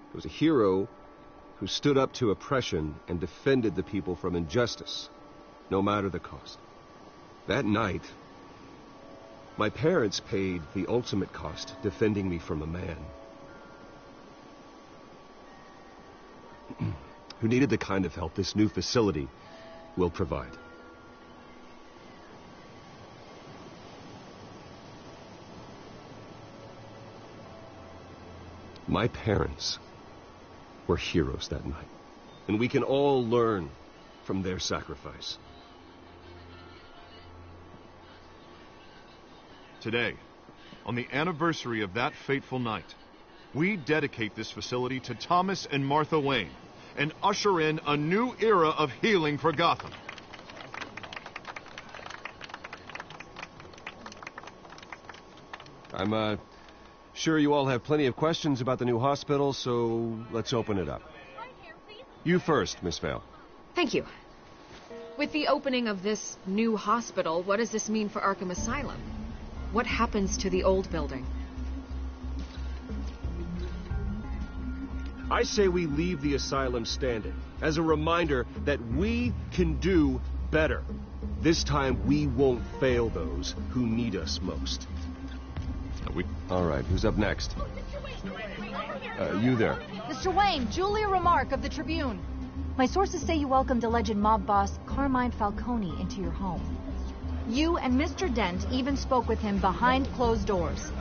It was a hero who stood up to oppression and defended the people from injustice, no matter the cost. That night, my parents paid the ultimate cost defending me from a man who needed the kind of help this new facility will provide. My parents were heroes that night, and we can all learn from their sacrifice. Today, on the anniversary of that fateful night, we dedicate this facility to Thomas and Martha Wayne and usher in a new era of healing for Gotham. I'm sure you all have plenty of questions about the new hospital, so let's open it up. You first, Miss Vale. Thank you. With the opening of this new hospital, what does this mean for Arkham Asylum? What happens to the old building? I say we leave the asylum standing as a reminder that we can do better. This time we won't fail those who need us most. All right, who's up next? You there. Mr. Wayne, Julia Remark of the Tribune. My sources say you welcomed alleged mob boss Carmine Falcone into your home. You and Mr. Dent even spoke with him behind closed doors.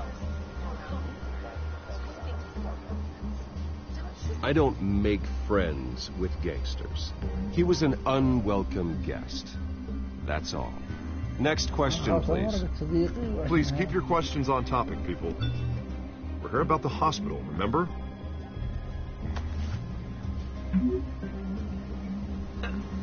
I don't make friends with gangsters. He was an unwelcome guest. That's all. Next question, please. Please keep your questions on topic, people. We're here about the hospital, remember?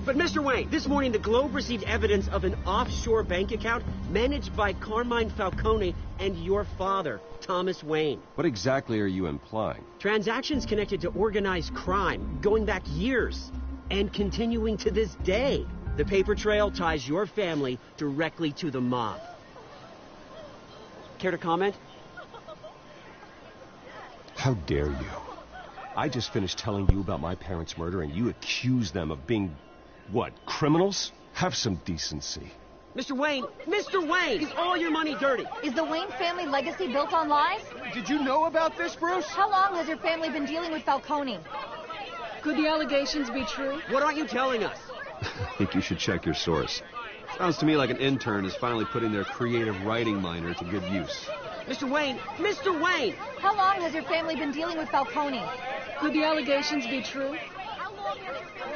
But Mr. Wayne, this morning the Globe received evidence of an offshore bank account managed by Carmine Falcone and your father, Thomas Wayne. What exactly are you implying? Transactions connected to organized crime, going back years, and continuing to this day. The paper trail ties your family directly to the mob. Care to comment? How dare you? I just finished telling you about my parents' murder and you accuse them of being, what, criminals? Have some decency. Mr. Wayne! Mr. Wayne! Is all your money dirty? Is the Wayne family legacy built on lies? Did you know about this, Bruce? How long has your family been dealing with Falcone? Could the allegations be true? What aren't you telling us? I think you should check your source. Sounds to me like an intern is finally putting their creative writing minor to good use. Mr. Wayne! Mr. Wayne! How long has your family been dealing with Falcone? Could the allegations be true?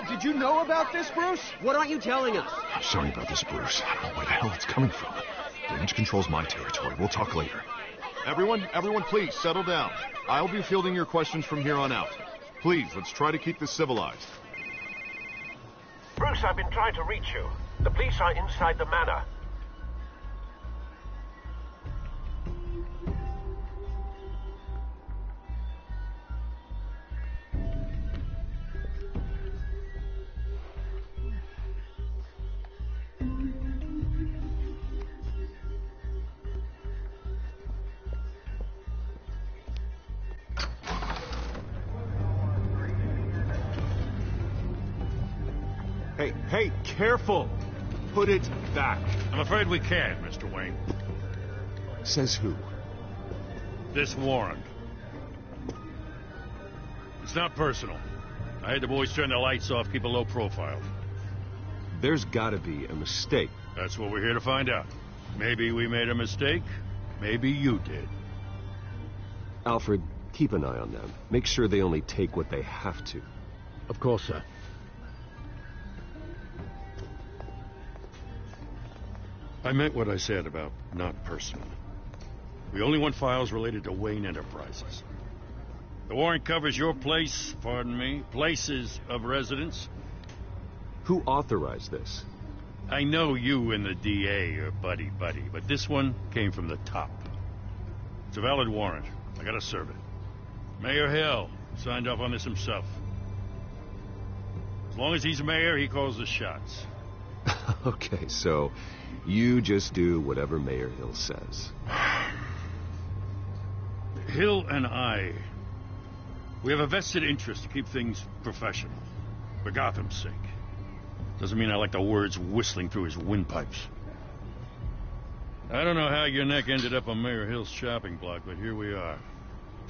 Did you know about this, Bruce? What aren't you telling us? I'm sorry about this, Bruce. I don't know where the hell it's coming from. Damage control's my territory. We'll talk later. Everyone, please, settle down. I'll be fielding your questions from here on out. Please, let's try to keep this civilized. Bruce, I've been trying to reach you. The police are inside the manor. Hey, careful! Put it back. I'm afraid we can't, Mr. Wayne. Says who? This warrant. It's not personal. I had the boys turn the lights off, keep a low profile. There's gotta be a mistake. That's what we're here to find out. Maybe we made a mistake. Maybe you did. Alfred, keep an eye on them. Make sure they only take what they have to. Of course, sir. I meant what I said about not personal. We only want files related to Wayne Enterprises. The warrant covers your place, pardon me, places of residence. Who authorized this? I know you and the DA are buddy-buddy, but this one came from the top. It's a valid warrant. I gotta serve it. Mayor Hill signed off on this himself. As long as he's mayor, he calls the shots. Okay, so you just do whatever Mayor Hill says. Hill and I, we have a vested interest to keep things professional, for Gotham's sake. Doesn't mean I like the words whistling through his windpipes. I don't know how your neck ended up on Mayor Hill's shopping block, but here we are.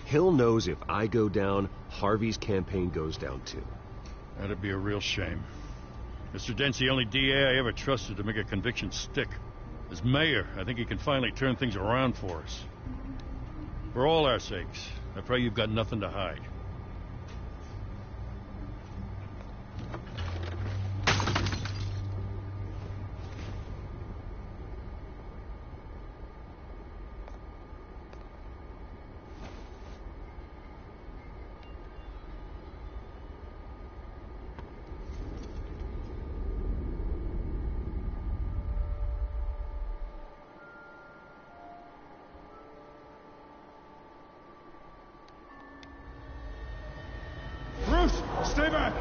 Hill knows if I go down, Harvey's campaign goes down too. That'd be a real shame. Mr. Dent's the only DA I ever trusted to make a conviction stick. As mayor, I think he can finally turn things around for us. For all our sakes, I pray you've got nothing to hide. Stay back!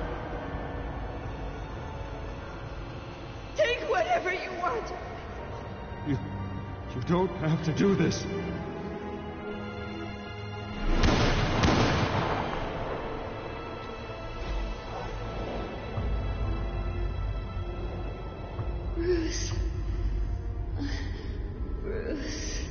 Take whatever you want. You don't have to do this. Bruce. Bruce.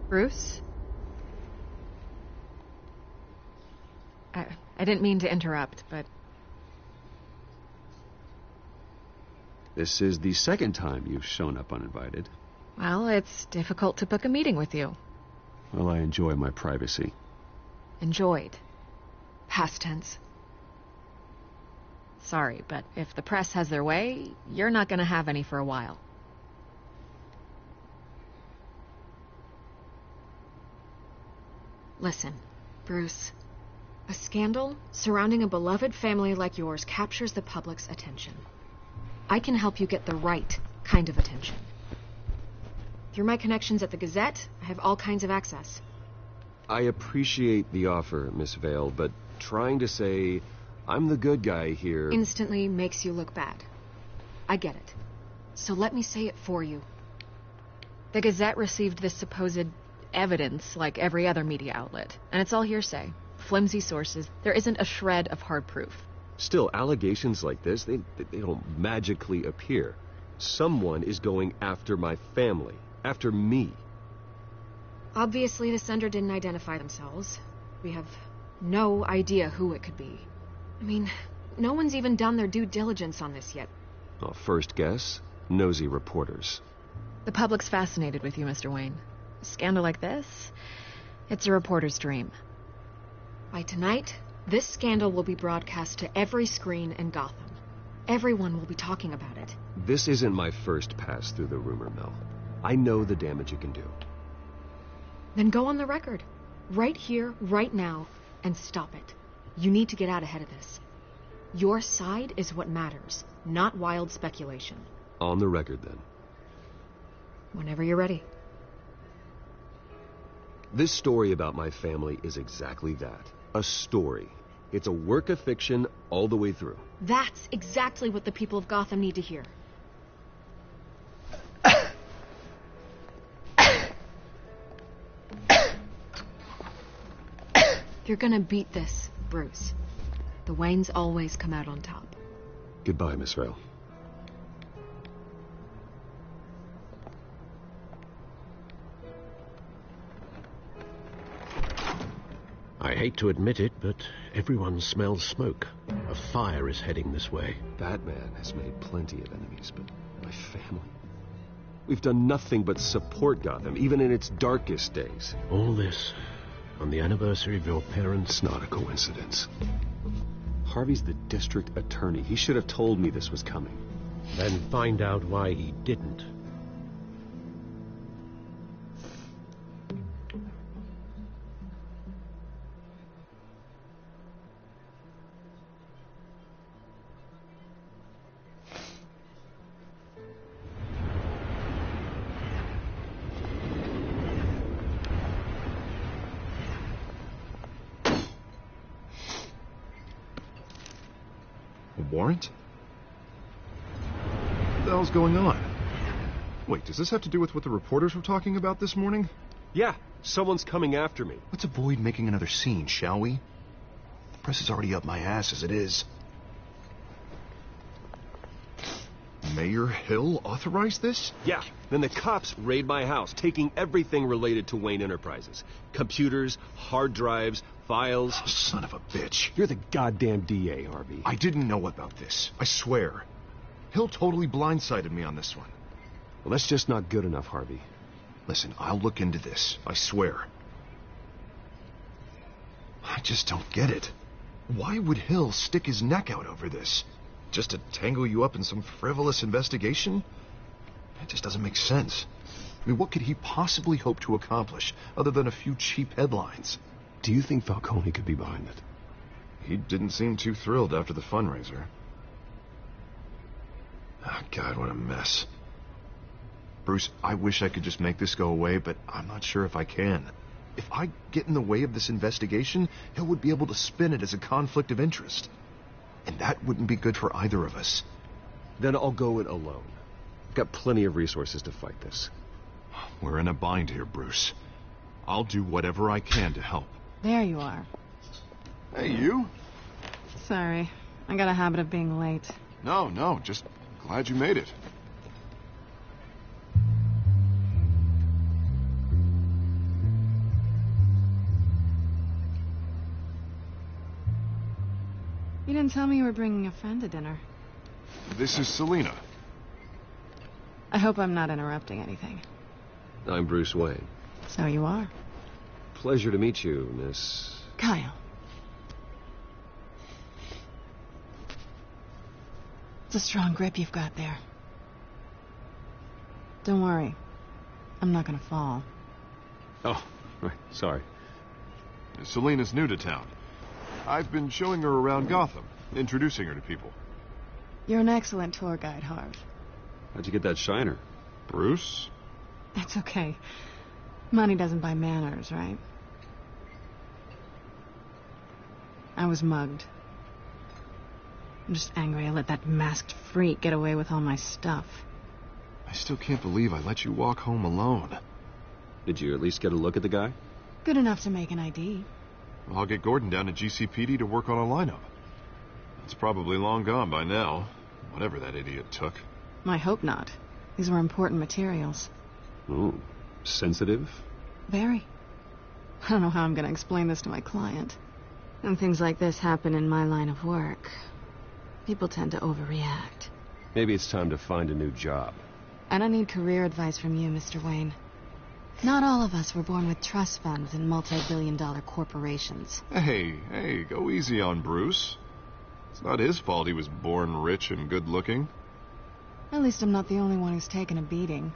Bruce? I didn't mean to interrupt, but... This is the second time you've shown up uninvited. Well, it's difficult to book a meeting with you. Well, I enjoy my privacy. Enjoyed. Past tense. Sorry, but if the press has their way, you're not going to have any for a while. Listen, Bruce. A scandal surrounding a beloved family like yours captures the public's attention. I can help you get the right kind of attention. Through my connections at the Gazette, I have all kinds of access. I appreciate the offer, Miss Vale, but trying to say I'm the good guy here... instantly makes you look bad. I get it. So let me say it for you. The Gazette received this supposed evidence like every other media outlet, and it's all hearsay. Flimsy sources. There isn't a shred of hard proof. Still, allegations like this, they don't magically appear. Someone is going after my family, after me. Obviously, the sender didn't identify themselves. We have no idea who it could be. I mean, no one's even done their due diligence on this yet. Well, first guess, nosy reporters. The public's fascinated with you, Mr. Wayne. A scandal like this, it's a reporter's dream. By tonight, this scandal will be broadcast to every screen in Gotham. Everyone will be talking about it. This isn't my first pass through the rumor mill. I know the damage it can do. Then go on the record. Right here, right now, and stop it. You need to get out ahead of this. Your side is what matters, not wild speculation. On the record, then. Whenever you're ready. This story about my family is exactly that. A story. It's a work of fiction all the way through. That's exactly what the people of Gotham need to hear. You're gonna beat this, Bruce. The Waynes always come out on top. Goodbye, Miss Vale. I hate to admit it, but everyone smells smoke. A fire is heading this way. Batman has made plenty of enemies, but my family... We've done nothing but support Gotham, even in its darkest days. All this on the anniversary of your parents'... It's not a coincidence. Harvey's the district attorney. He should have told me this was coming. Then find out why he didn't. Warrant? What the hell's going on? Wait, does this have to do with what the reporters were talking about this morning? Yeah, someone's coming after me. Let's avoid making another scene, shall we? The press is already up my ass as it is. Mayor Hill authorized this? Yeah, then the cops raid my house, taking everything related to Wayne Enterprises. Computers, hard drives, files. Oh, son of a bitch. You're the goddamn DA, Harvey. I didn't know about this. I swear. Hill totally blindsided me on this one. Well, that's just not good enough, Harvey. Listen, I'll look into this. I swear. I just don't get it. Why would Hill stick his neck out over this? Just to tangle you up in some frivolous investigation? It just doesn't make sense. I mean, what could he possibly hope to accomplish other than a few cheap headlines? Do you think Falcone could be behind it? He didn't seem too thrilled after the fundraiser. Oh, God, what a mess. Bruce, I wish I could just make this go away, but I'm not sure if I can. If I get in the way of this investigation, Hill would be able to spin it as a conflict of interest. And that wouldn't be good for either of us. Then I'll go it alone. I've got plenty of resources to fight this. We're in a bind here, Bruce. I'll do whatever I can to help. There you are. Hey, you? Sorry. I got a habit of being late. No, just glad you made it. You didn't tell me you were bringing a friend to dinner. This is Selina. I hope I'm not interrupting anything. I'm Bruce Wayne. So you are. Pleasure to meet you, Miss... Kyle. It's a strong grip you've got there. Don't worry. I'm not gonna fall. Oh, right. Sorry. Selina's new to town. I've been showing her around Gotham, introducing her to people. You're an excellent tour guide, Harv. How'd you get that shiner? Bruce? It's okay. Money doesn't buy manners, right? I was mugged. I'm just angry I let that masked freak get away with all my stuff. I still can't believe I let you walk home alone. Did you at least get a look at the guy? Good enough to make an ID. I'll get Gordon down to GCPD to work on a lineup. It's probably long gone by now, whatever that idiot took. I hope not. These were important materials. Ooh, sensitive? Very. I don't know how I'm going to explain this to my client. When things like this happen in my line of work, people tend to overreact. Maybe it's time to find a new job. I don't need career advice from you, Mr. Wayne. Not all of us were born with trust funds and multi-billion-dollar corporations. Hey, go easy on Bruce. It's not his fault he was born rich and good-looking. At least I'm not the only one who's taken a beating.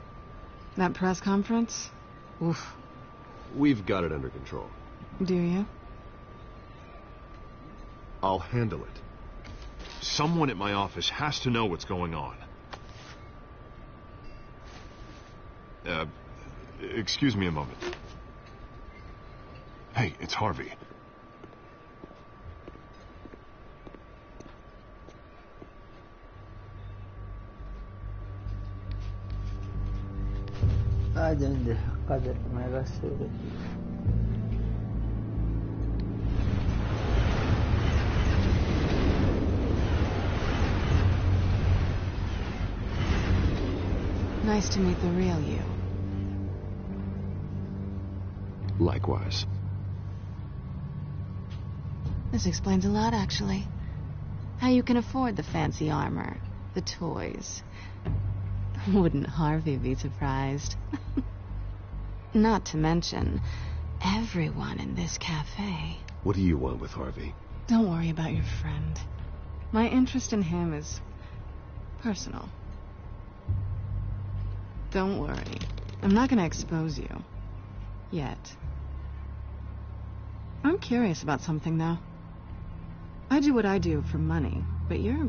That press conference? Oof. We've got it under control. Do you? I'll handle it. Someone at my office has to know what's going on. Excuse me a moment. Hey, it's Harvey. عاد عنده قدر ما يغسل. Nice to meet the real you. Likewise. This explains a lot, actually. How you can afford the fancy armor, the toys. Wouldn't Harvey be surprised? Not to mention, everyone in this cafe. What do you want with Harvey? Don't worry about your friend. My interest in him is personal. Don't worry. I'm not going to expose you. Yet. I'm curious about something, though. I do what I do for money, but you're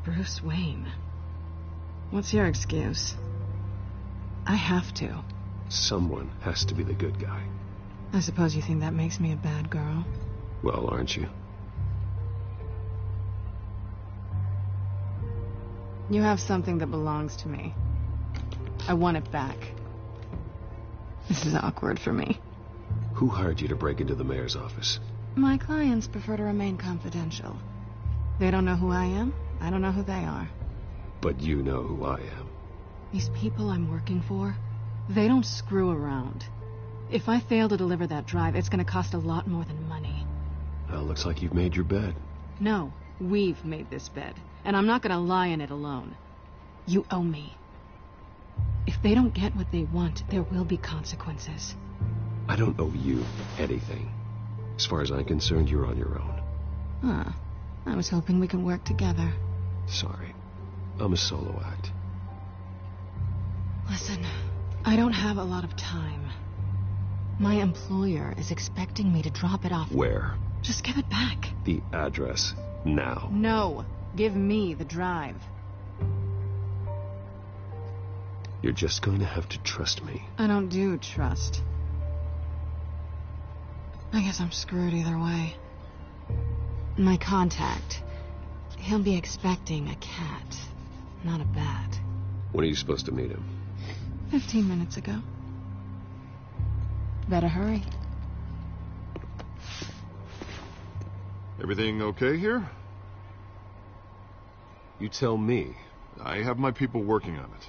Bruce Wayne. What's your excuse? I have to. Someone has to be the good guy. I suppose you think that makes me a bad girl? Well, aren't you? You have something that belongs to me. I want it back. This is awkward for me. Who hired you to break into the mayor's office? My clients prefer to remain confidential. They don't know who I am. I don't know who they are. But you know who I am. These people I'm working for, they don't screw around. If I fail to deliver that drive, it's going to cost a lot more than money. Well, looks like you've made your bed. No, we've made this bed. And I'm not going to lie in it alone. You owe me. If they don't get what they want, there will be consequences. I don't owe you anything. As far as I'm concerned, you're on your own. Huh. I was hoping we could work together. Sorry. I'm a solo act. Listen, I don't have a lot of time. My employer is expecting me to drop it off. Where? Just give it back. The address. Now. No. Give me the drive. You're just going to have to trust me. I don't do trust. I guess I'm screwed either way. My contact. He'll be expecting a cat, not a bat. When are you supposed to meet him? 15 minutes ago. Better hurry. Everything okay here? You tell me. I have my people working on it.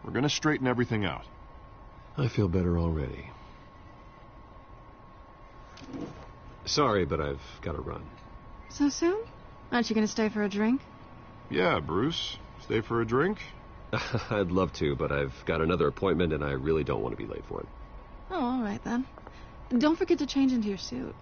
We're gonna straighten everything out. I feel better already. Sorry, but I've got to run. So soon? Aren't you gonna stay for a drink? Yeah, Bruce. Stay for a drink? I'd love to, but I've got another appointment and I really don't want to be late for it. Oh, all right then. Don't forget to change into your suit.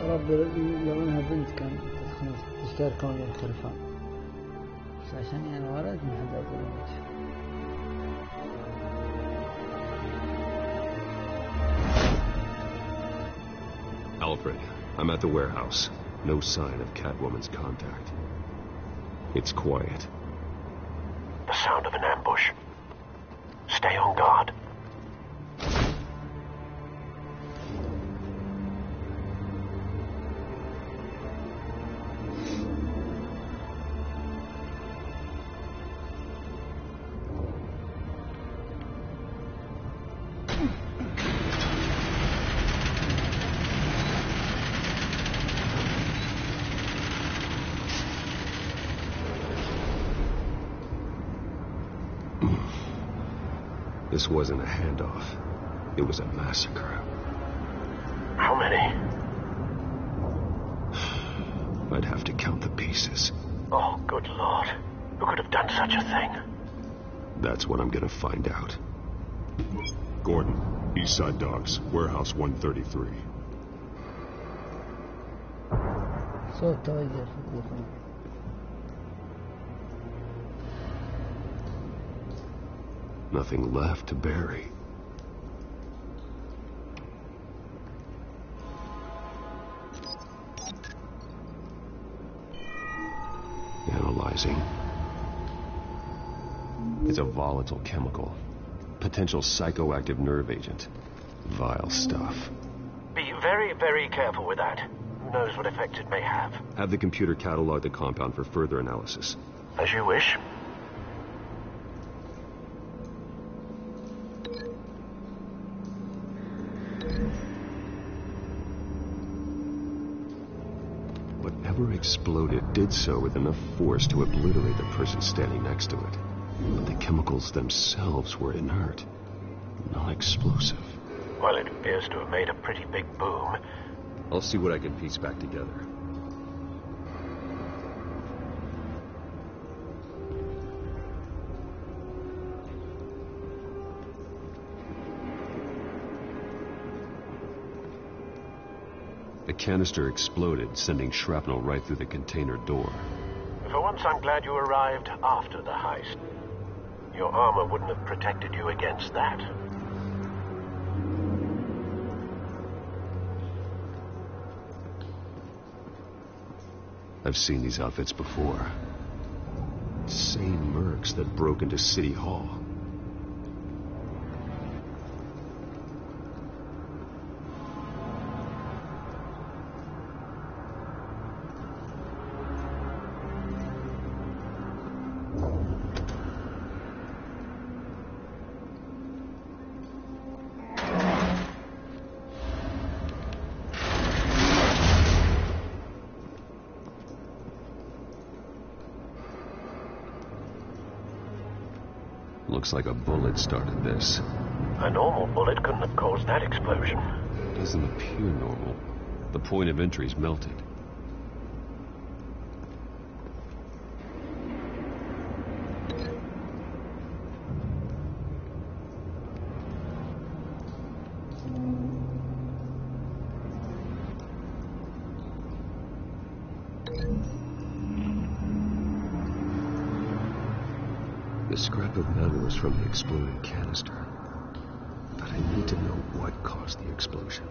رب لو انها بنت كان يشتركون يختلفون بس عشان انا ولد ما حد اقول Alfred, I'm at the warehouse. No sign of Catwoman's contact. It's quiet. The sound of an ambush. Stay on guard. This wasn't a handoff. It was a massacre. How many? I'd have to count the pieces. Oh, good Lord. Who could have done such a thing? That's what I'm gonna find out. Gordon, Eastside Docks, Warehouse 133. صوت تغير. Nothing left to bury. Analyzing. It's a volatile chemical. Potential psychoactive nerve agent. Vile stuff. Be very, very careful with that. Who knows what effect it may have. Have the computer catalog the compound for further analysis. As you wish. Whatever exploded did so with enough force to obliterate the person standing next to it. But the chemicals themselves were inert, non-explosive. Well, it appears to have made a pretty big boom. I'll see what I can piece back together. The canister exploded, sending shrapnel right through the container door. For once, I'm glad you arrived after the heist. Your armor wouldn't have protected you against that. I've seen these outfits before. Same mercs that broke into City Hall. Looks like a bullet started this. A normal bullet couldn't have caused that explosion. It doesn't appear normal. The point of entry's melted. The scrap of metal was from the exploding canister. But I need to know what caused the explosion.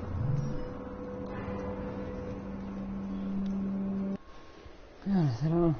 Yeah,